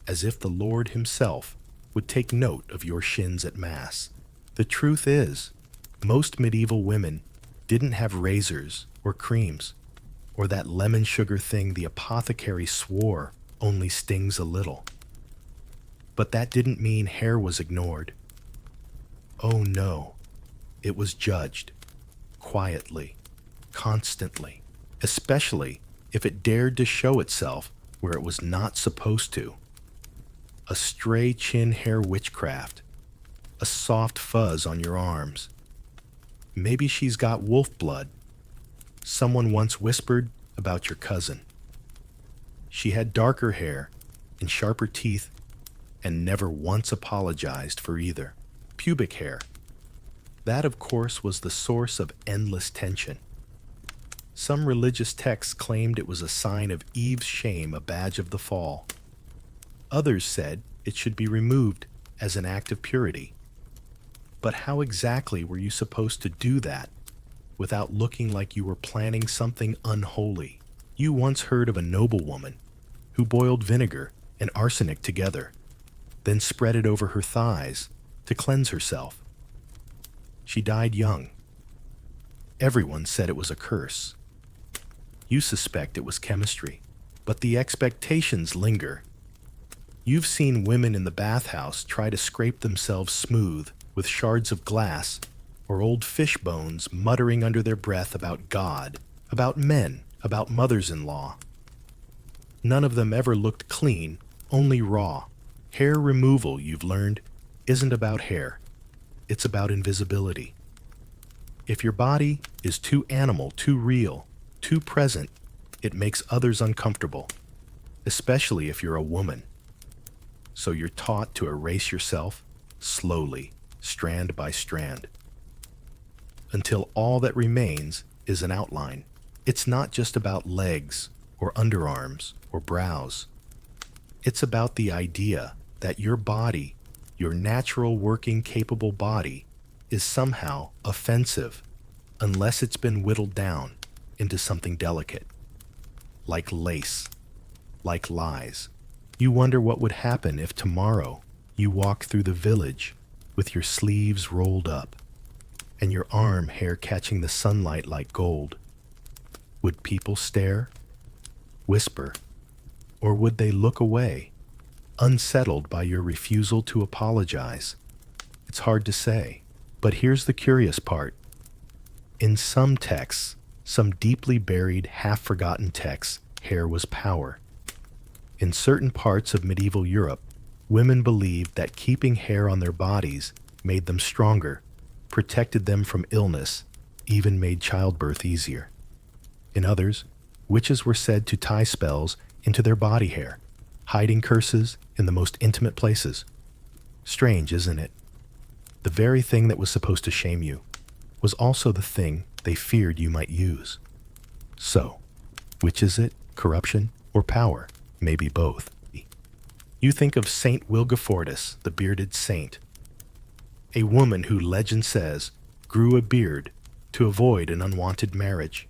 as if the Lord himself would take note of your shins at Mass. The truth is, most medieval women didn't have razors or creams, or that lemon sugar thing the apothecary swore only stings a little. But that didn't mean hair was ignored. Oh no, it was judged, quietly, constantly, especially if it dared to show itself where it was not supposed to. A stray chin hair witchcraft, a soft fuzz on your arms. Maybe she's got wolf blood. Someone once whispered about your cousin. She had darker hair and sharper teeth and never once apologized for either. Pubic hair. That, of course, was the source of endless tension. Some religious texts claimed it was a sign of Eve's shame, a badge of the fall. Others said it should be removed as an act of purity. But how exactly were you supposed to do that without looking like you were planning something unholy? You once heard of a noblewoman who boiled vinegar and arsenic together, then spread it over her thighs to cleanse herself. She died young. Everyone said it was a curse. You suspect it was chemistry, but the expectations linger. You've seen women in the bathhouse try to scrape themselves smooth with shards of glass or old fish bones, muttering under their breath about God, about men, about mothers-in-law. None of them ever looked clean, only raw. Hair removal, you've learned, isn't about hair. It's about invisibility. If your body is too animal, too real, too present, it makes others uncomfortable, especially if you're a woman. So you're taught to erase yourself slowly, strand by strand, until all that remains is an outline. It's not just about legs or underarms or brows. It's about the idea that your body, your natural working capable body, is somehow offensive unless it's been whittled down into something delicate, like lace, like lies. You wonder what would happen if tomorrow you walk through the village with your sleeves rolled up and your arm hair catching the sunlight like gold. Would people stare, whisper, Or would they look away, unsettled by your refusal to apologize? It's hard to say, but here's the curious part. In some texts, some deeply buried, half-forgotten texts, hair was power. In certain parts of medieval Europe, women believed that keeping hair on their bodies made them stronger, protected them from illness, even made childbirth easier. In others, witches were said to tie spells into their body hair, hiding curses in the most intimate places. Strange, isn't it? The very thing that was supposed to shame you was also the thing they feared you might use. So, which is it, corruption or power? Maybe both. You think of Saint Wilgefortis, the bearded saint, a woman who legend says grew a beard to avoid an unwanted marriage.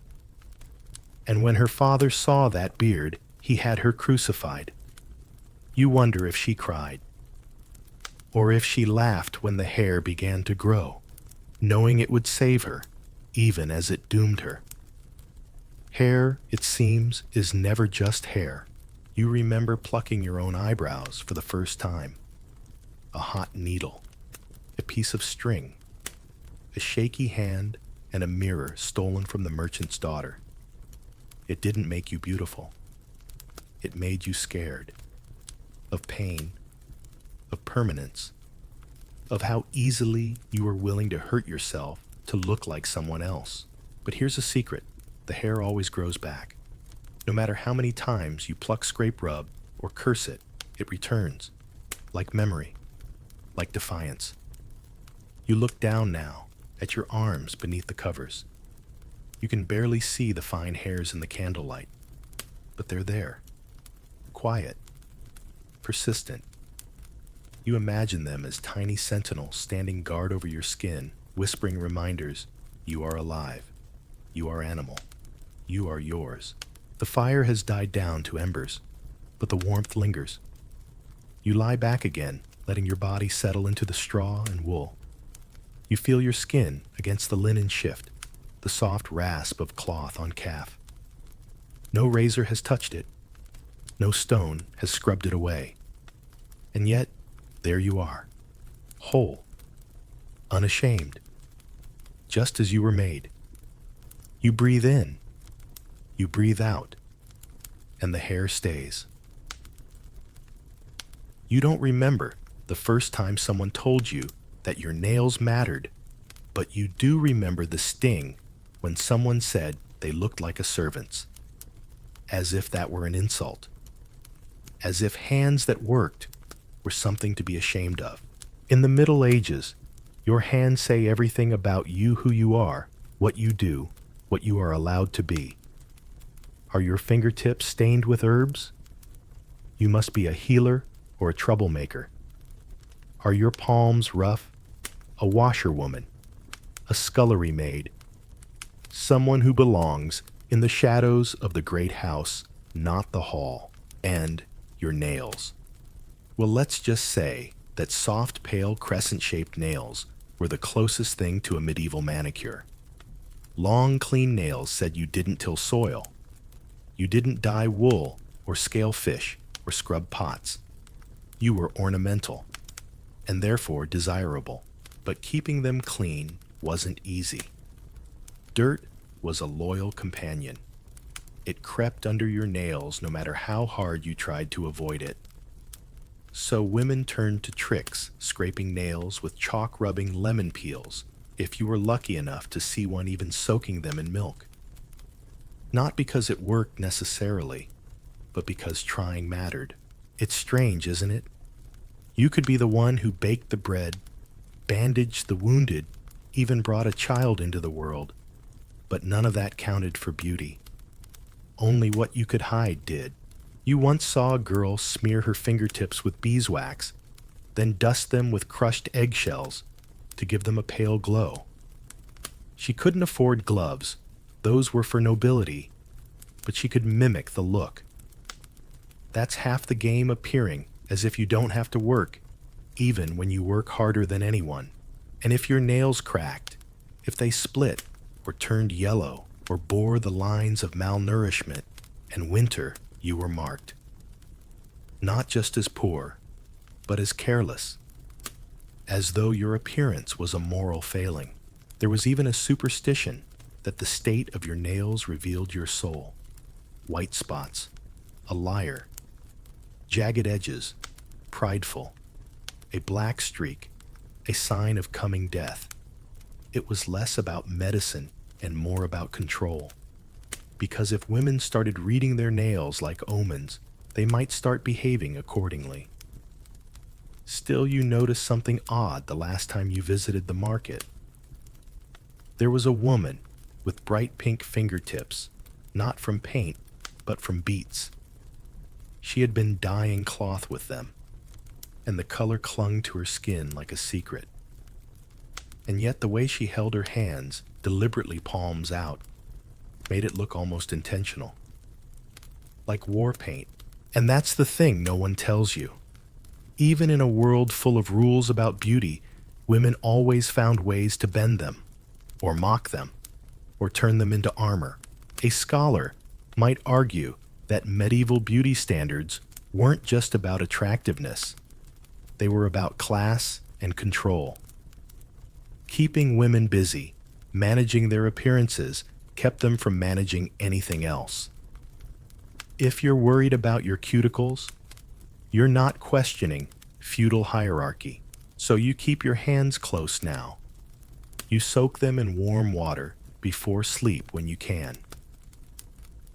And when her father saw that beard, he had her crucified. You wonder if she cried, or if she laughed when the hair began to grow, knowing it would save her, even as it doomed her. Hair, it seems, is never just hair. You remember plucking your own eyebrows for the first time. A hot needle, a piece of string, a shaky hand, and a mirror stolen from the merchant's daughter. It didn't make you beautiful. It made you scared. Of pain, of permanence, of how easily you were willing to hurt yourself to look like someone else. But here's a secret. The hair always grows back. No matter how many times you pluck, scrape, rub, or curse it, it returns. Like memory, like defiance. You look down now at your arms beneath the covers. You can barely see the fine hairs in the candlelight, but they're there. Quiet, persistent. You imagine them as tiny sentinels standing guard over your skin, whispering reminders, you are alive, you are animal, you are yours. The fire has died down to embers, but the warmth lingers. You lie back again, letting your body settle into the straw and wool. You feel your skin against the linen shift, the soft rasp of cloth on calf. No razor has touched it. No stone has scrubbed it away. And yet, there you are, whole, unashamed, just as you were made. You breathe in, you breathe out, and the hair stays. You don't remember the first time someone told you that your nails mattered, but you do remember the sting when someone said they looked like a servant's, as if that were an insult, as if hands that worked were something to be ashamed of. In the Middle Ages, your hands say everything about you, who you are, what you do, what you are allowed to be. Are your fingertips stained with herbs? You must be a healer or a troublemaker. Are your palms rough? A washerwoman, a scullery maid, someone who belongs in the shadows of the great house, not the hall. And your nails. Well, let's just say that soft, pale, crescent-shaped nails were the closest thing to a medieval manicure. Long, clean nails said you didn't till soil. You didn't dye wool or scale fish or scrub pots. You were ornamental and therefore desirable, but keeping them clean wasn't easy. Dirt was a loyal companion. It crept under your nails no matter how hard you tried to avoid it. So women turned to tricks, scraping nails with chalk-rubbing lemon peels, if you were lucky enough to see one even soaking them in milk. Not because it worked necessarily, but because trying mattered. It's strange, isn't it? You could be the one who baked the bread, bandaged the wounded, even brought a child into the world, but none of that counted for beauty. Only what you could hide did. You once saw a girl smear her fingertips with beeswax, then dust them with crushed eggshells to give them a pale glow. She couldn't afford gloves. Those were for nobility, but she could mimic the look. That's half the game, appearing as if you don't have to work, even when you work harder than anyone. And if your nails cracked, if they split or turned yellow or bore the lines of malnourishment and winter, you were marked. not just as poor, but as careless, as though your appearance was a moral failing. There was even a superstition that the state of your nails revealed your soul. White spots, a liar, jagged edges, prideful, a black streak, a sign of coming death. It was less about medicine and more about control. Because if women started reading their nails like omens, they might start behaving accordingly. Still, you noticed something odd the last time you visited the market. There was a woman with bright pink fingertips, not from paint, but from beets. She had been dyeing cloth with them, and the color clung to her skin like a secret. And yet the way she held her hands, deliberately palms out, made it look almost intentional. Like war paint. And that's the thing no one tells you. Even in a world full of rules about beauty, women always found ways to bend them, or mock them, or turn them into armor. A scholar might argue that medieval beauty standards weren't just about attractiveness. They were about class and control. Keeping women busy, managing their appearances, kept them from managing anything else. If you're worried about your cuticles, you're not questioning feudal hierarchy, so you keep your hands close now. You soak them in warm water before sleep when you can.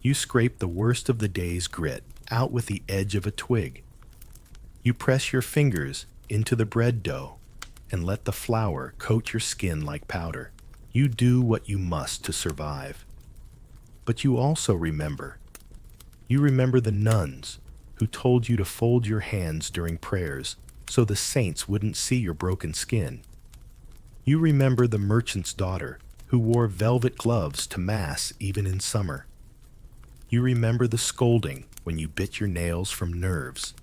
You scrape the worst of the day's grit out with the edge of a twig. You press your fingers into the bread dough and let the flour coat your skin like powder. You do what you must to survive. But you also remember. You remember the nuns who told you to fold your hands during prayers so the saints wouldn't see your broken skin. You remember the merchant's daughter who wore velvet gloves to mass even in summer. You remember the scolding when you bit your nails from nerves,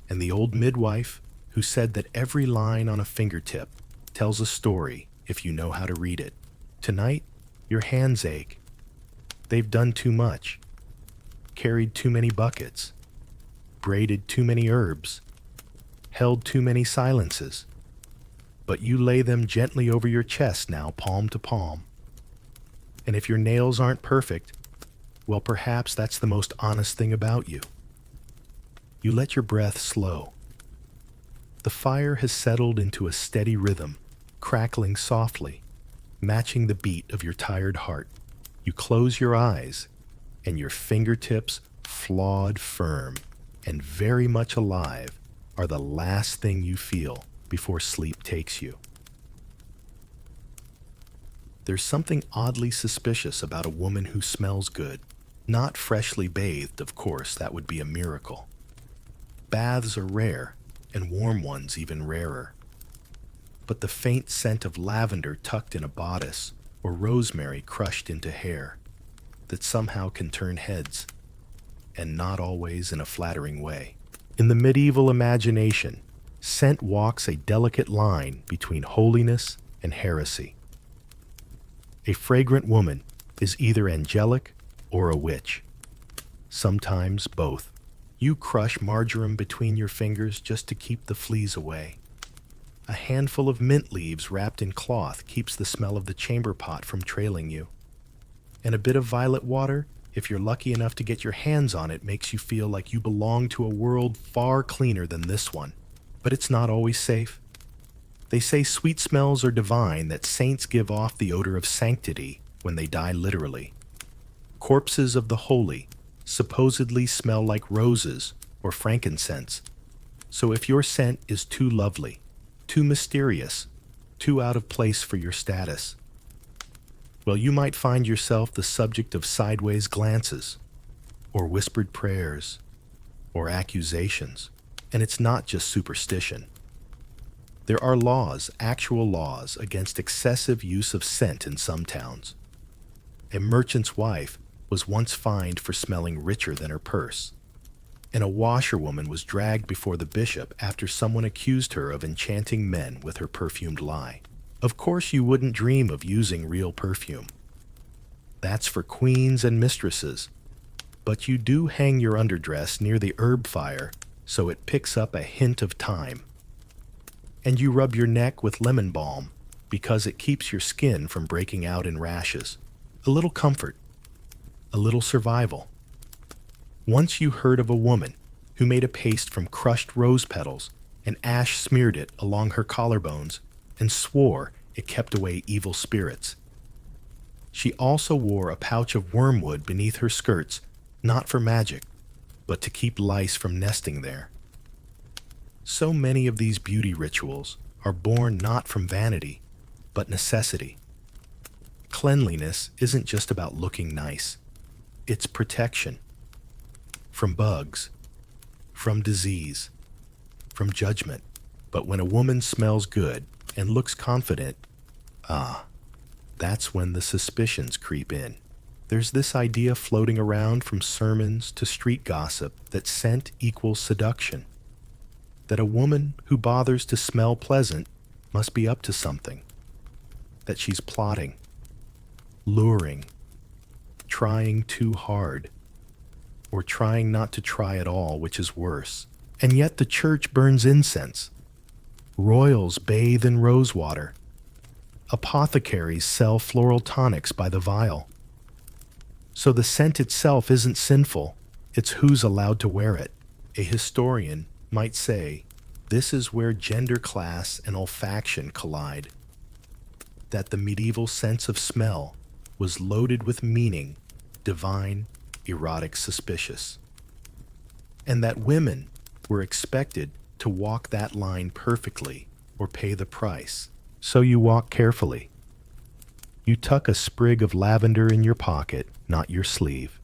and the old midwife who said that every line on a fingertip tells a story if you know how to read it. Tonight, your hands ache. They've done too much, carried too many buckets, braided too many herbs, held too many silences. But you lay them gently over your chest now, palm to palm. And if your nails aren't perfect, well, perhaps that's the most honest thing about you. You let your breath slow. The fire has settled into a steady rhythm, crackling softly, matching the beat of your tired heart. You close your eyes, and your fingertips, flawed firm and very much alive, are the last thing you feel before sleep takes you. There's something oddly suspicious about a woman who smells good. Not freshly bathed, of course, that would be a miracle. Baths are rare, and warm ones even rarer. But the faint scent of lavender tucked in a bodice, or rosemary crushed into hair, that somehow can turn heads, and not always in a flattering way. In the medieval imagination, scent walks a delicate line between holiness and heresy. A fragrant woman is either angelic or a witch, sometimes both. You crush marjoram between your fingers just to keep the fleas away. A handful of mint leaves wrapped in cloth keeps the smell of the chamber pot from trailing you. And a bit of violet water, if you're lucky enough to get your hands on it, makes you feel like you belong to a world far cleaner than this one. But it's not always safe. They say sweet smells are divine, that saints give off the odor of sanctity when they die literally. Corpses of the holy supposedly smell like roses or frankincense. So if your scent is too lovely, too mysterious, too out of place for your status, well, you might find yourself the subject of sideways glances, or whispered prayers, or accusations. And it's not just superstition. There are laws, actual laws, against excessive use of scent in some towns. A merchant's wife was once fined for smelling richer than her purse, and a washerwoman was dragged before the bishop after someone accused her of enchanting men with her perfumed lie. Of course, you wouldn't dream of using real perfume. That's for queens and mistresses, but you do hang your underdress near the herb fire so it picks up a hint of time. And you rub your neck with lemon balm because it keeps your skin from breaking out in rashes. A little comfort, a little survival. Once you heard of a woman who made a paste from crushed rose petals and ash smeared it along her collarbones and swore it kept away evil spirits. She also wore a pouch of wormwood beneath her skirts, not for magic, but to keep lice from nesting there. So many of these beauty rituals are born not from vanity, but necessity. Cleanliness isn't just about looking nice. It's protection. From bugs, from disease, from judgment. But when a woman smells good and looks confident, that's when the suspicions creep in. There's this idea floating around from sermons to street gossip that scent equals seduction. That a woman who bothers to smell pleasant must be up to something. That she's plotting, luring, trying too hard, or trying not to try at all, which is worse. And yet the church burns incense. Royals bathe in rosewater. Apothecaries sell floral tonics by the vial. So the scent itself isn't sinful, it's who's allowed to wear it. A historian might say, this is where gender class and olfaction collide. That the medieval sense of smell was loaded with meaning, divine, erotic, suspicious. And that women were expected to walk that line perfectly or pay the price. So you walk carefully. You tuck a sprig of lavender in your pocket, not your sleeve.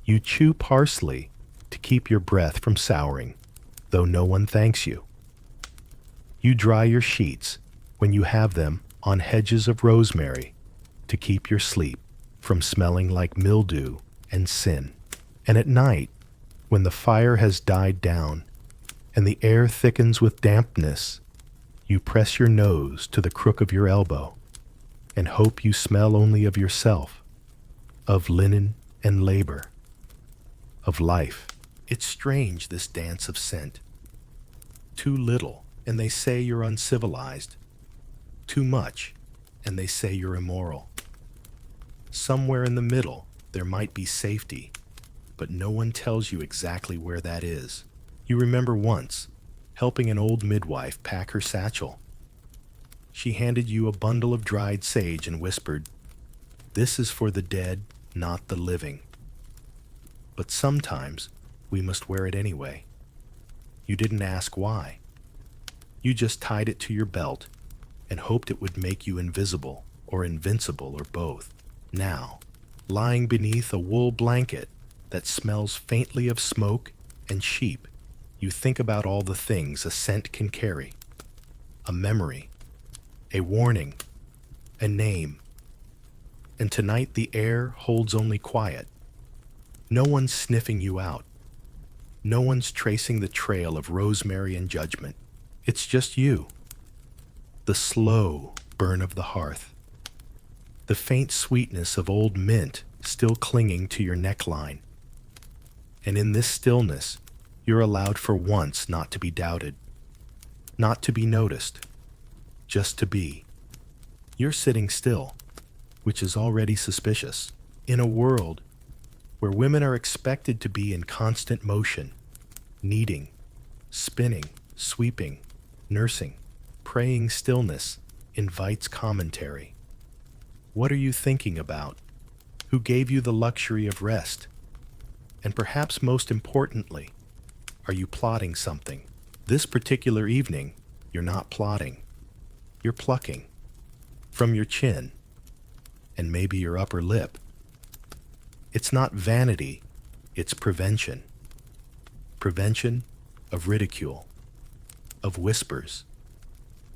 You chew parsley to keep your breath from souring, though no one thanks you. You dry your sheets when you have them on hedges of rosemary to keep your sleep from smelling like mildew and sin. And at night, when the fire has died down and the air thickens with dampness, you press your nose to the crook of your elbow and hope you smell only of yourself, of linen and labor, of life. It's strange, this dance of scent. Too little, and they say you're uncivilized. Too much, and they say you're immoral. Somewhere in the middle, there might be safety, but no one tells you exactly where that is. You remember once helping an old midwife pack her satchel. She handed you a bundle of dried sage and whispered, "This is for the dead, not the living." But sometimes we must wear it anyway. You didn't ask why. You just tied it to your belt and hoped it would make you invisible or invincible or both. Now, lying beneath a wool blanket that smells faintly of smoke and sheep, you think about all the things a scent can carry. A memory, a warning, a name. And tonight the air holds only quiet. No one's sniffing you out. No one's tracing the trail of rosemary and judgment. It's just you. The slow burn of the hearth. The faint sweetness of old mint still clinging to your neckline. And in this stillness, you're allowed for once not to be doubted, not to be noticed, just to be. You're sitting still, which is already suspicious, in a world where women are expected to be in constant motion, kneading, spinning, sweeping, nursing. Praying stillness invites commentary. What are you thinking about? Who gave you the luxury of rest? And perhaps most importantly, are you plotting something? This particular evening, you're not plotting. You're plucking from your chin and maybe your upper lip. It's not vanity, it's prevention. Prevention of ridicule, of whispers,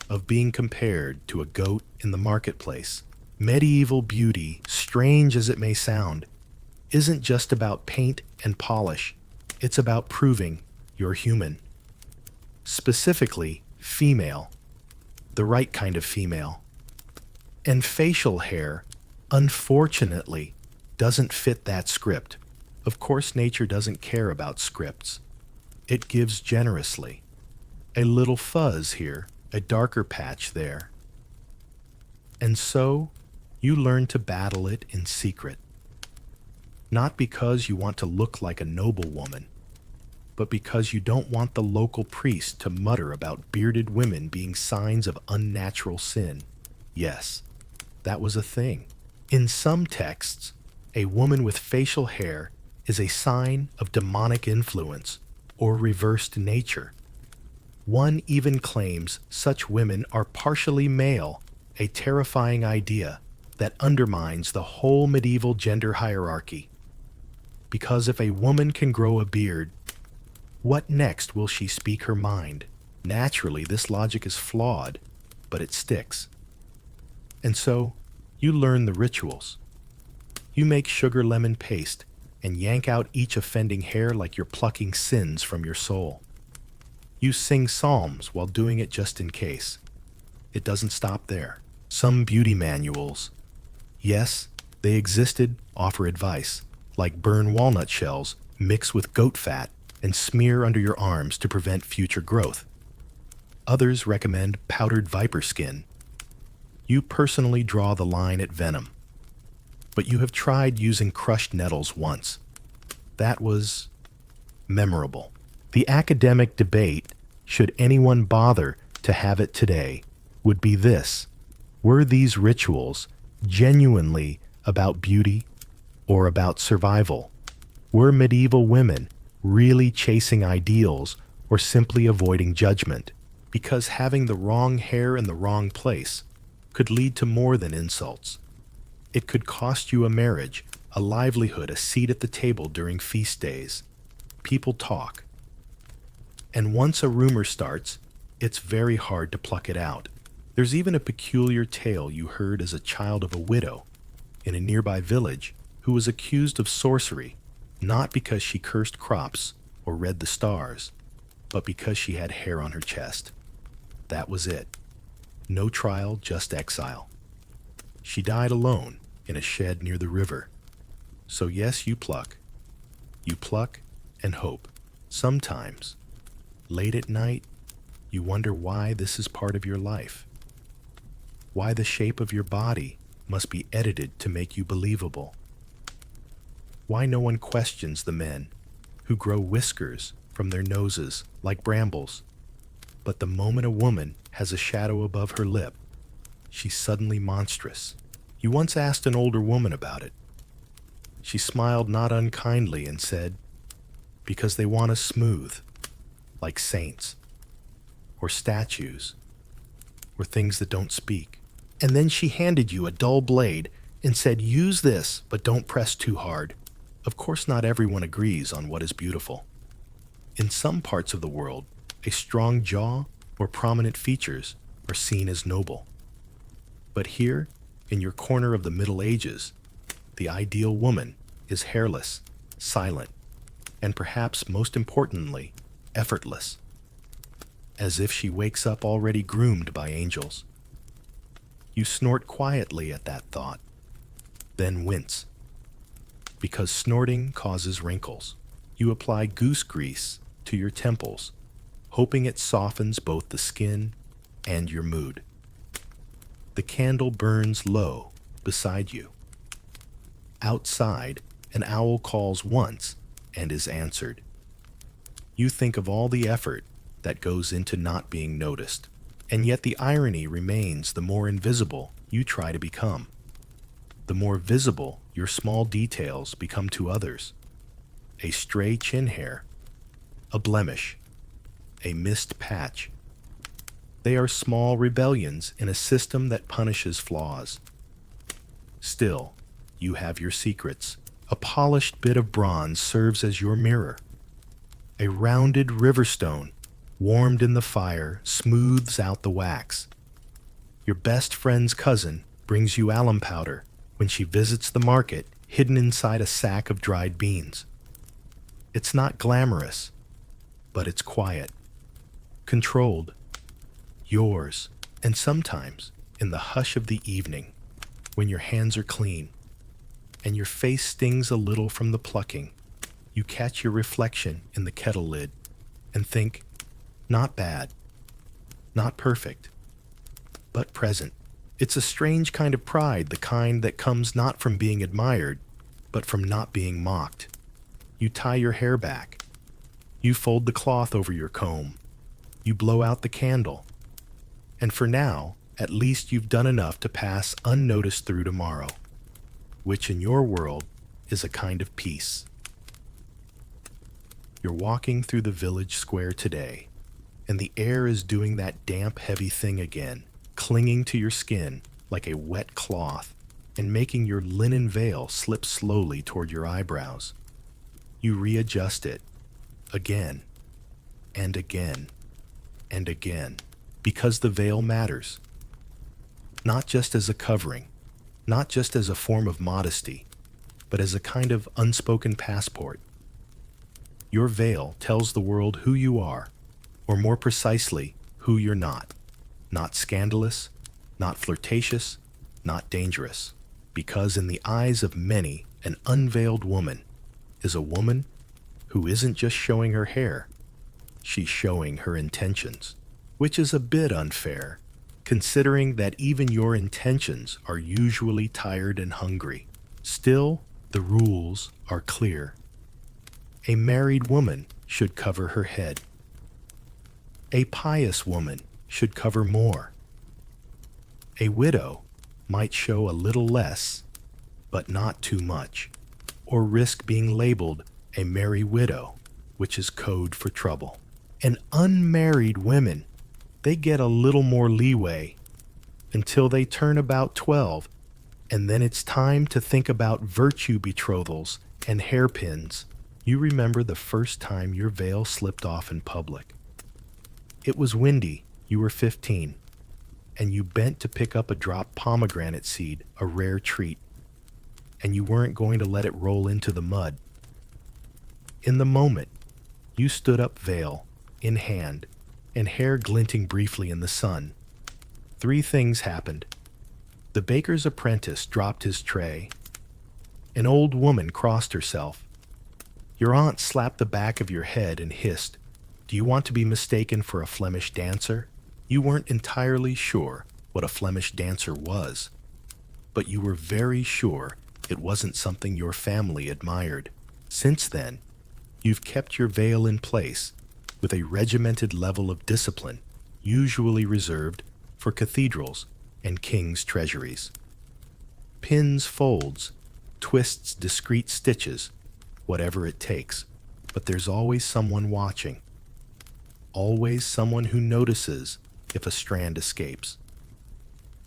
of being compared to a goat in the marketplace. Medieval beauty, strange as it may sound, isn't just about paint and polish. It's about proving you're human. Specifically, female. The right kind of female. And facial hair, unfortunately, doesn't fit that script. Of course, nature doesn't care about scripts. It gives generously. A little fuzz here, a darker patch there. And so, you learn to battle it in secret. Not because you want to look like a noblewoman, but because you don't want the local priest to mutter about bearded women being signs of unnatural sin. Yes, that was a thing. In some texts, a woman with facial hair is a sign of demonic influence or reversed nature. One even claims such women are partially male, a terrifying idea that undermines the whole medieval gender hierarchy. Because if a woman can grow a beard, what next will she speak her mind? Naturally, this logic is flawed, but it sticks. And so, you learn the rituals. You make sugar lemon paste and yank out each offending hair like you're plucking sins from your soul. You sing psalms while doing it just in case. It doesn't stop there. Some beauty manuals, yes, they existed, offer advice, like burn walnut shells, mix with goat fat, and smear under your arms to prevent future growth. Others recommend powdered viper skin. You personally draw the line at venom. But you have tried using crushed nettles once. That was memorable. The academic debate, should anyone bother to have it today, would be this: were these rituals genuinely about beauty or about survival? Were medieval women really chasing ideals or simply avoiding judgment? Because having the wrong hair in the wrong place could lead to more than insults. It could cost you a marriage, a livelihood, a seat at the table during feast days. People talk. And once a rumor starts, it's very hard to pluck it out. There's even a peculiar tale you heard as a child of a widow in a nearby village who was accused of sorcery, not because she cursed crops or read the stars, but because she had hair on her chest. That was it. No trial, just exile. She died alone in a shed near the river. So yes, you pluck. You pluck and hope. Sometimes, late at night, you wonder why this is part of your life. Why the shape of your body must be edited to make you believable. Why no one questions the men who grow whiskers from their noses like brambles. But the moment a woman has a shadow above her lip, she's suddenly monstrous. You once asked an older woman about it. She smiled not unkindly and said, because they want us smooth, like saints, or statues, or things that don't speak. And then she handed you a dull blade and said, use this, but don't press too hard. Of course, not everyone agrees on what is beautiful. In some parts of the world, a strong jaw or prominent features are seen as noble. But here, in your corner of the Middle Ages, the ideal woman is hairless, silent, and perhaps most importantly, effortless, as if she wakes up already groomed by angels. You snort quietly at that thought, then wince. Because snorting causes wrinkles. You apply goose grease to your temples, hoping it softens both the skin and your mood. The candle burns low beside you. Outside, an owl calls once and is answered. You think of all the effort that goes into not being noticed, and yet the irony remains: the more invisible you try to become, the more visible your small details become to others. A stray chin hair, a blemish, a missed patch. They are small rebellions in a system that punishes flaws. Still, you have your secrets. A polished bit of bronze serves as your mirror. A rounded riverstone, warmed in the fire, smooths out the wax. Your best friend's cousin brings you alum powder when she visits the market, hidden inside a sack of dried beans. It's not glamorous, but it's quiet, controlled, yours. And sometimes, in the hush of the evening, when your hands are clean and your face stings a little from the plucking, you catch your reflection in the kettle lid. and think, not bad, not perfect, but present. It's a strange kind of pride, the kind that comes not from being admired, but from not being mocked. You tie your hair back. You fold the cloth over your comb. You blow out the candle. And for now, at least you've done enough to pass unnoticed through tomorrow, which in your world is a kind of peace. You're walking through the village square today, and the air is doing that damp, heavy thing again, clinging to your skin like a wet cloth and making your linen veil slip slowly toward your eyebrows. You readjust it again and again and again, because the veil matters. Not just as a covering, not just as a form of modesty, but as a kind of unspoken passport. Your veil tells the world who you are, or more precisely, who you're not. Not scandalous, not flirtatious, not dangerous. Because in the eyes of many, an unveiled woman is a woman who isn't just showing her hair, she's showing her intentions, which is a bit unfair, considering that even your intentions are usually tired and hungry. Still, the rules are clear. A married woman should cover her head. A pious woman should cover more. A widow might show a little less, but not too much, or risk being labeled a merry widow, which is code for trouble. And unmarried women, they get a little more leeway until they turn about 12, and then it's time to think about virtue betrothals and hairpins. You remember the first time your veil slipped off in public. It was windy, you were 15, and you bent to pick up a dropped pomegranate seed, a rare treat, and you weren't going to let it roll into the mud. In the moment, you stood up, veil in hand, and hair glinting briefly in the sun. 3 things happened. The baker's apprentice dropped his tray. An old woman crossed herself. Your aunt slapped the back of your head and hissed, "Do you want to be mistaken for a Flemish dancer?" You weren't entirely sure what a Flemish dancer was, but you were very sure it wasn't something your family admired. Since then, you've kept your veil in place with a regimented level of discipline usually reserved for cathedrals and king's treasuries. Pins, folds, twists, discreet stitches, whatever it takes, but there's always someone watching. Always someone who notices if a strand escapes.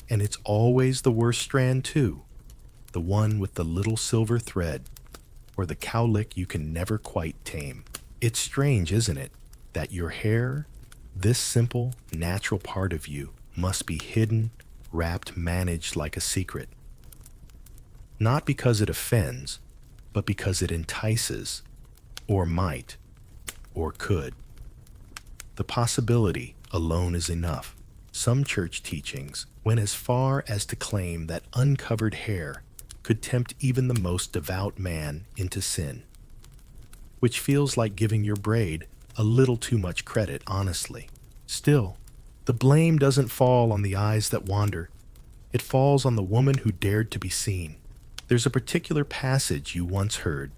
And it's always the worst strand too, the one with the little silver thread, or the cowlick you can never quite tame. It's strange, isn't it, that your hair, this simple, natural part of you, must be hidden, wrapped, managed like a secret. Not because it offends, but because it entices, or might, or could. The possibility alone is enough. Some church teachings went as far as to claim that uncovered hair could tempt even the most devout man into sin, which feels like giving your braid a little too much credit, honestly. Still, the blame doesn't fall on the eyes that wander. It falls on the woman who dared to be seen. There's a particular passage you once heard,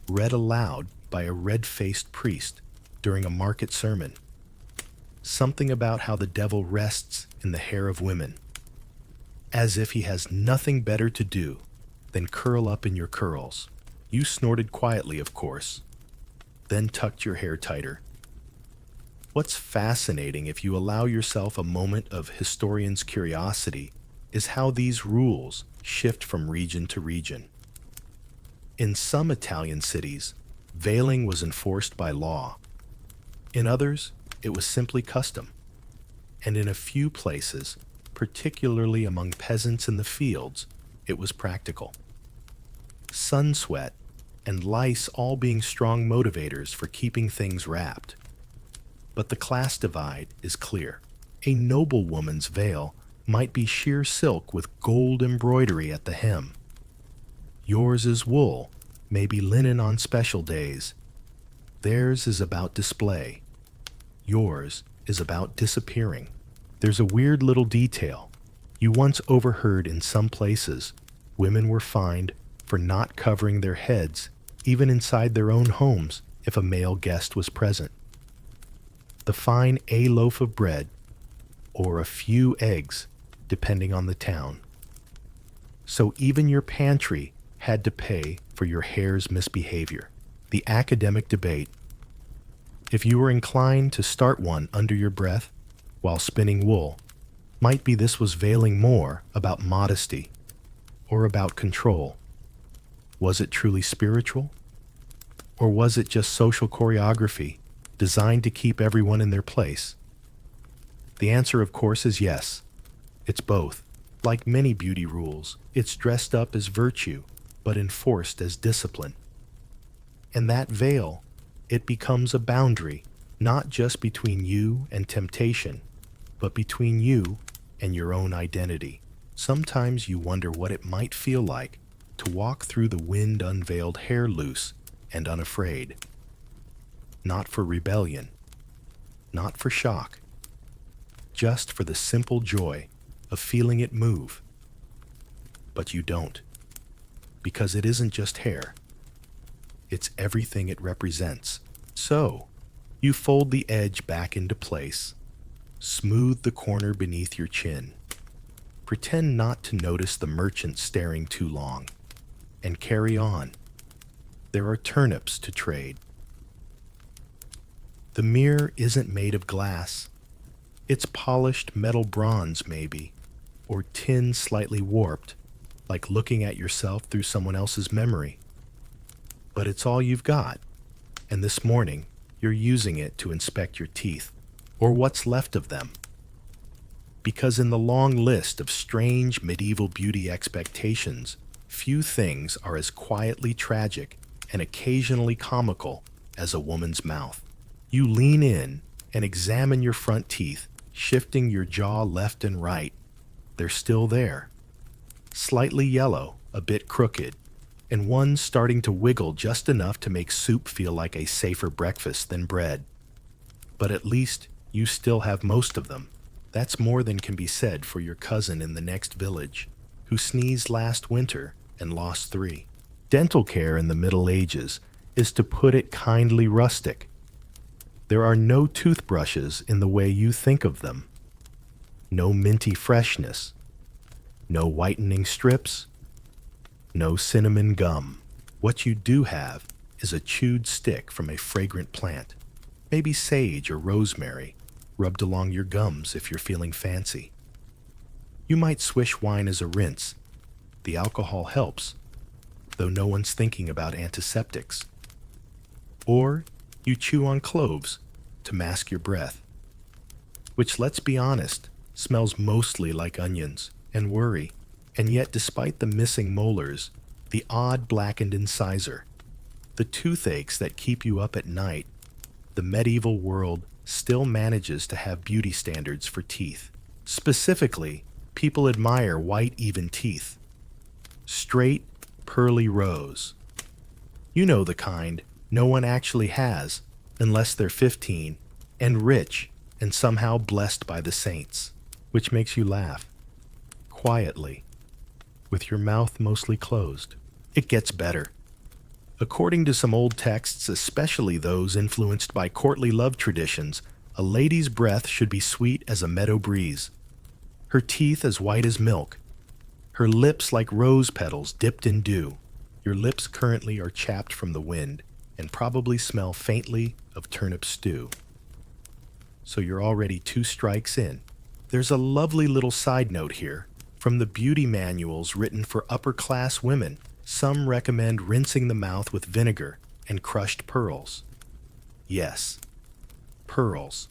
read aloud by a red-faced priest during a market sermon. Something about how the devil rests in the hair of women, as if he has nothing better to do than curl up in your curls. You snorted quietly, of course, then tucked your hair tighter. What's fascinating, if you allow yourself a moment of historian's curiosity, is how these rules shift from region to region. In some Italian cities, veiling was enforced by law. In others, it was simply custom. And in a few places, particularly among peasants in the fields, it was practical. Sun sweat and lice all being strong motivators for keeping things wrapped. But the class divide is clear. A noblewoman's veil might be sheer silk with gold embroidery at the hem. Yours is wool, maybe linen on special days. Theirs is about display, Yours is about disappearing. There's a weird little detail. You once overheard in some places women were fined for not covering their heads, even inside their own homes, if a male guest was present. The fine, a loaf of bread or a few eggs, depending on the town. So even your pantry had to pay for your hair's misbehavior. The academic debate. If you were inclined to start one under your breath while spinning wool, might be this was veiling more about modesty or about control. Was it truly spiritual? Or was it just social choreography designed to keep everyone in their place? The answer, of course, is yes. It's both. Like many beauty rules, it's dressed up as virtue, but enforced as discipline. And that veil, it becomes a boundary, not just between you and temptation, but between you and your own identity. Sometimes you wonder what it might feel like to walk through the wind unveiled hair loose and unafraid. Not for rebellion, not for shock, just for the simple joy of feeling it move. But you don't, because it isn't just hair. It's everything it represents. So, you fold the edge back into place, smooth the corner beneath your chin, pretend not to notice the merchant staring too long, and carry on. There are turnips to trade. The mirror isn't made of glass. It's polished metal bronze, maybe, or tin slightly warped, like looking at yourself through someone else's memory. But it's all you've got, and this morning you're using it to inspect your teeth, or what's left of them. Because in the long list of strange medieval beauty expectations, few things are as quietly tragic and occasionally comical as a woman's mouth. You lean in and examine your front teeth, shifting your jaw left and right. They're still there. Slightly yellow, a bit crooked, and one starting to wiggle just enough to make soup feel like a safer breakfast than bread. But at least you still have most of them. That's more than can be said for your cousin in the next village, who sneezed last winter and lost 3. Dental care in the Middle Ages is, to put it kindly, rustic. There are no toothbrushes in the way you think of them. No minty freshness. No whitening strips. No cinnamon gum. What you do have is a chewed stick from a fragrant plant, maybe sage or rosemary, rubbed along your gums if you're feeling fancy. You might swish wine as a rinse. The alcohol helps, though no one's thinking about antiseptics. Or you chew on cloves to mask your breath, which, let's be honest, smells mostly like onions and worry. And yet, despite the missing molars, the odd blackened incisor, the toothaches that keep you up at night, the medieval world still manages to have beauty standards for teeth. Specifically, people admire white, even teeth. Straight, pearly rows. You know the kind no one actually has unless they're 15 and rich and somehow blessed by the saints, which makes you laugh. Quietly, with your mouth mostly closed. It gets better. According to some old texts, especially those influenced by courtly love traditions, a lady's breath should be sweet as a meadow breeze, her teeth as white as milk, her lips like rose petals dipped in dew. Your lips currently are chapped from the wind and probably smell faintly of turnip stew. So you're already 2 strikes in. There's a lovely little side note here. From the beauty manuals written for upper-class women, some recommend rinsing the mouth with vinegar and crushed pearls. Yes, pearls.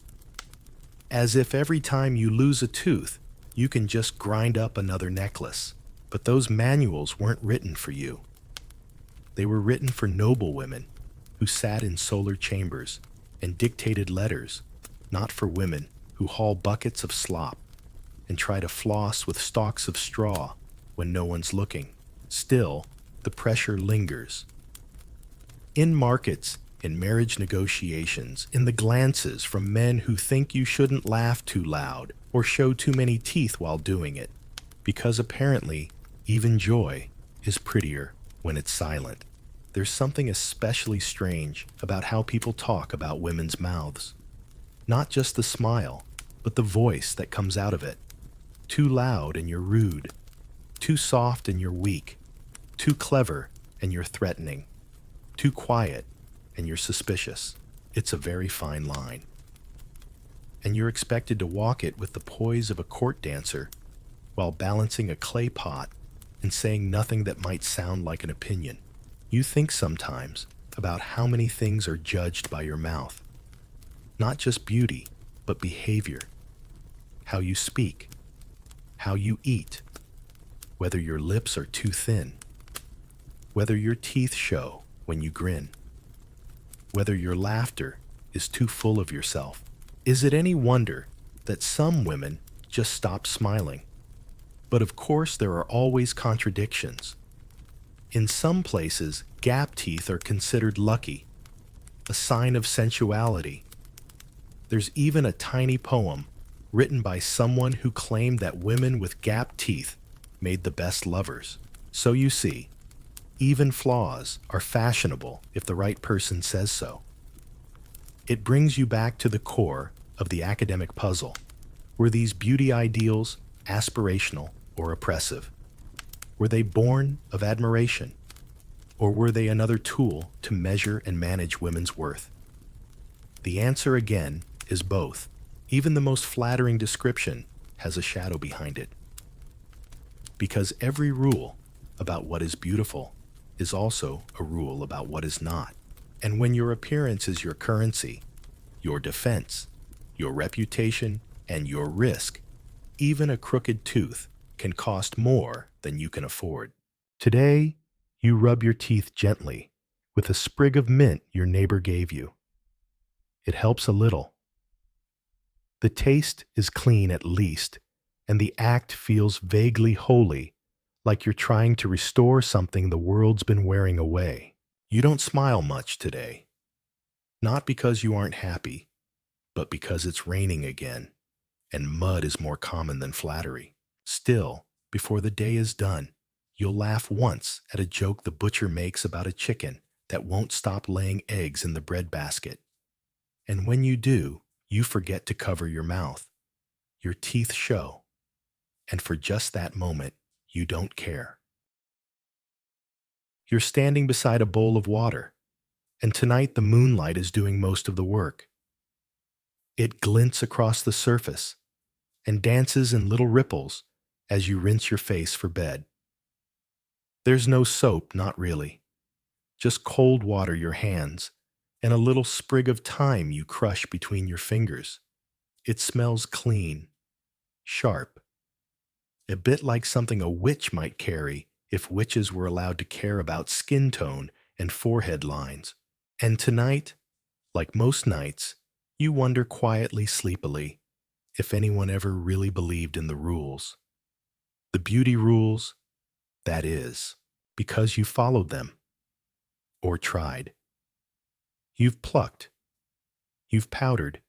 As if every time you lose a tooth, you can just grind up another necklace. But those manuals weren't written for you. They were written for noble women who sat in solar chambers and dictated letters, not for women who haul buckets of slop and try to floss with stalks of straw when no one's looking. Still, the pressure lingers. In markets in marriage negotiations, in the glances from men who think you shouldn't laugh too loud or show too many teeth while doing it, because apparently even joy is prettier when it's silent. There's something especially strange about how people talk about women's mouths. Not just the smile, but the voice that comes out of it. Too loud and you're rude. Too soft and you're weak. Too clever and you're threatening. Too quiet and you're suspicious. It's a very fine line. And you're expected to walk it with the poise of a court dancer while balancing a clay pot and saying nothing that might sound like an opinion. You think sometimes about how many things are judged by your mouth. Not just beauty, but behavior. How you speak. How you eat. Whether your lips are too thin. Whether your teeth show when you grin. Whether your laughter is too full of yourself. Is it any wonder that some women just stop smiling? But of course, there are always contradictions. In some places, gap teeth are considered lucky, a sign of sensuality. There's even a tiny poem written by someone who claimed that women with gap teeth made the best lovers. So you see, even flaws are fashionable if the right person says so. It brings you back to the core of the academic puzzle. Were these beauty ideals aspirational or oppressive? Were they born of admiration? Or were they another tool to measure and manage women's worth? The answer again is both. Even the most flattering description has a shadow behind it. Because every rule about what is beautiful is also a rule about what is not. And when your appearance is your currency, your defense, your reputation, and your risk, even a crooked tooth can cost more than you can afford. Today, you rub your teeth gently with a sprig of mint your neighbor gave you. It helps a little. The taste is clean at least, and the act feels vaguely holy, like you're trying to restore something the world's been wearing away. You don't smile much today. Not because you aren't happy, but because it's raining again, and mud is more common than flattery. Still, before the day is done, you'll laugh once at a joke the butcher makes about a chicken that won't stop laying eggs in the breadbasket. And when you do, you forget to cover your mouth. Your teeth show. And for just that moment, you don't care. You're standing beside a bowl of water, and tonight the moonlight is doing most of the work. It glints across the surface and dances in little ripples as you rinse your face for bed. There's no soap, not really. Just cold water your hands and a little sprig of thyme you crush between your fingers. It smells clean, sharp, a bit like something a witch might carry if witches were allowed to care about skin tone and forehead lines. And tonight, like most nights, you wonder quietly, sleepily, if anyone ever really believed in the rules. The beauty rules, that is, because you followed them. Or tried. You've plucked. You've powdered.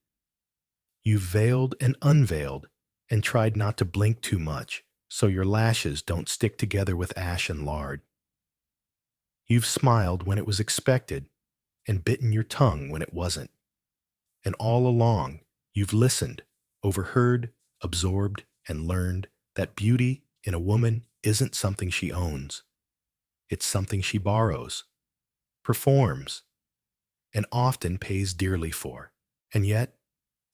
You've veiled and unveiled and tried not to blink too much so your lashes don't stick together with ash and lard. You've smiled when it was expected and bitten your tongue when it wasn't. And all along, you've listened, overheard, absorbed, and learned that beauty in a woman isn't something she owns. It's something she borrows, performs, and often pays dearly for. And yet,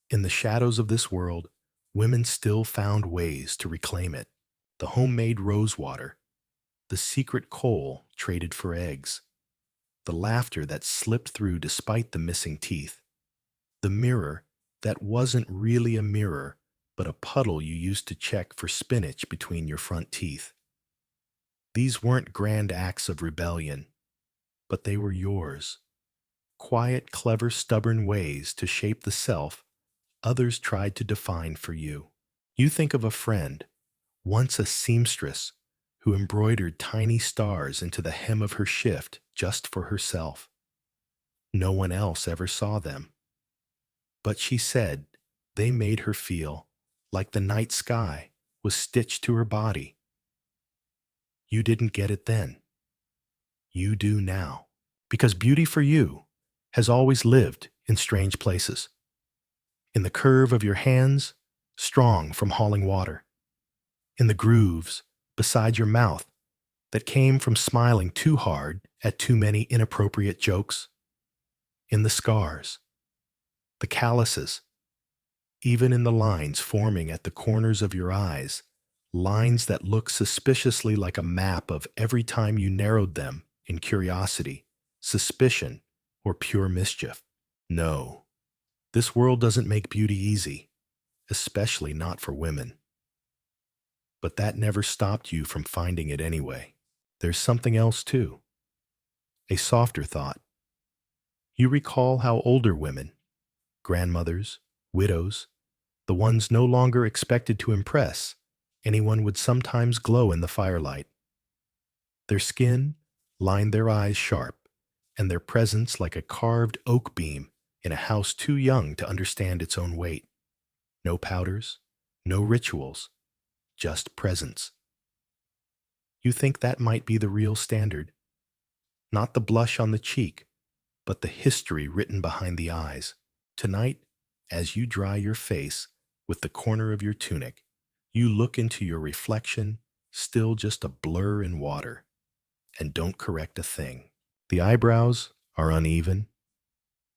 in the shadows of this world, women still found ways to reclaim it. The homemade rose water, the secret coal traded for eggs, the laughter that slipped through despite the missing teeth, the mirror that wasn't really a mirror, but a puddle you used to check for spinach between your front teeth. These weren't grand acts of rebellion, but they were yours. Quiet, clever, stubborn ways to shape the self others tried to define for you. You think of a friend, once a seamstress, who embroidered tiny stars into the hem of her shift just for herself. No one else ever saw them. But she said they made her feel like the night sky was stitched to her body. You didn't get it then. You do now. Because beauty for you has always lived in strange places. In the curve of your hands, strong from hauling water. In the grooves beside your mouth that came from smiling too hard at too many inappropriate jokes. In the scars, the calluses, even in the lines forming at the corners of your eyes, lines that look suspiciously like a map of every time you narrowed them in curiosity, suspicion, or pure mischief. No, this world doesn't make beauty easy, especially not for women. But that never stopped you from finding it anyway. There's something else too, a softer thought. You recall how older women, grandmothers, widows, the ones no longer expected to impress anyone, would sometimes glow in the firelight. Their skin lined their eyes sharp, and their presence like a carved oak beam in a house too young to understand its own weight. No powders, no rituals, just presence. You think that might be the real standard. Not the blush on the cheek, but the history written behind the eyes. Tonight, as you dry your face with the corner of your tunic, you look into your reflection, still just a blur in water, and don't correct a thing. The eyebrows are uneven,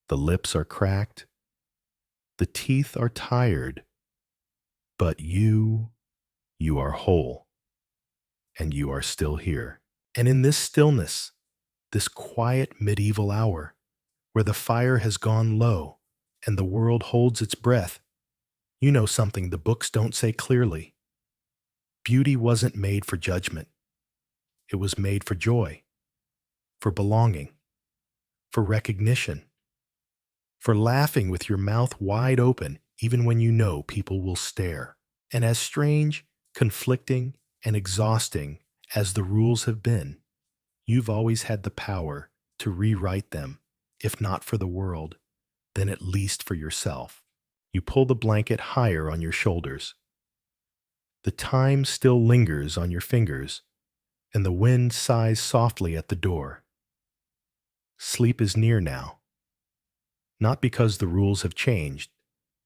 the lips are cracked, the teeth are tired, but you are whole, and you are still here. And in this stillness, this quiet medieval hour, where the fire has gone low and the world holds its breath, you know something the books don't say clearly. Beauty wasn't made for judgment. It was made for joy, for belonging, for recognition, for laughing with your mouth wide open even when you know people will stare. And as strange, conflicting, and exhausting as the rules have been, you've always had the power to rewrite them, if not for the world, then at least for yourself. You pull the blanket higher on your shoulders. The time still lingers on your fingers, and the wind sighs softly at the door. Sleep is near now. Not because the rules have changed,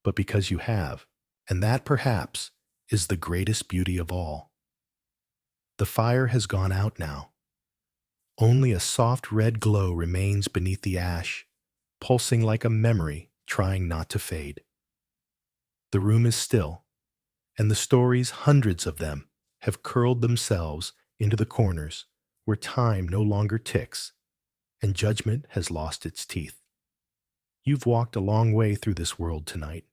but because you have, and that perhaps is the greatest beauty of all. The fire has gone out now. Only a soft red glow remains beneath the ash, pulsing like a memory trying not to fade. The room is still, and the stories, hundreds of them, have curled themselves into the corners where time no longer ticks and judgment has lost its teeth. You've walked a long way through this world tonight,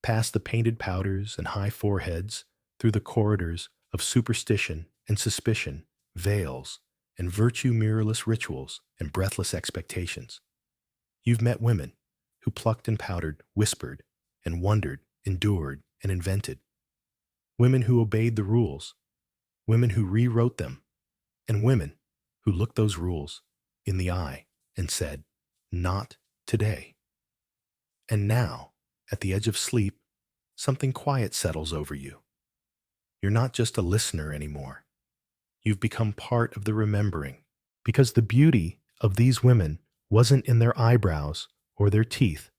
past the painted powders and high foreheads, through the corridors of superstition and suspicion, veils, and virtue-mirrorless rituals and breathless expectations. You've met women who plucked and powdered, whispered, and wondered, endured, and invented. Women who obeyed the rules, women who rewrote them, and women who looked those rules in the eye and said, "Not today." And now, at the edge of sleep, something quiet settles over you. You're not just a listener anymore. You've become part of the remembering, because the beauty of these women wasn't in their eyebrows or their teeth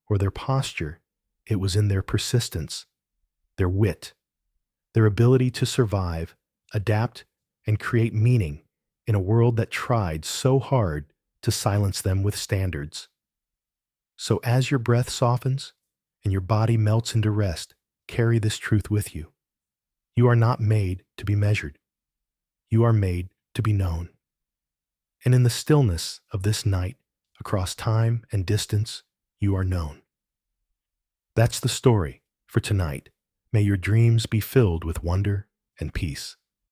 or their posture. It was in their persistence, their wit, their ability to survive, adapt, and create meaning in a world that tried so hard to silence them with standards. So as your breath softens and your body melts into rest, carry this truth with you. You are not made to be measured. You are made to be known. And in the stillness of this night, across time and distance, you are known. That's the story for tonight. May your dreams be filled with wonder and peace.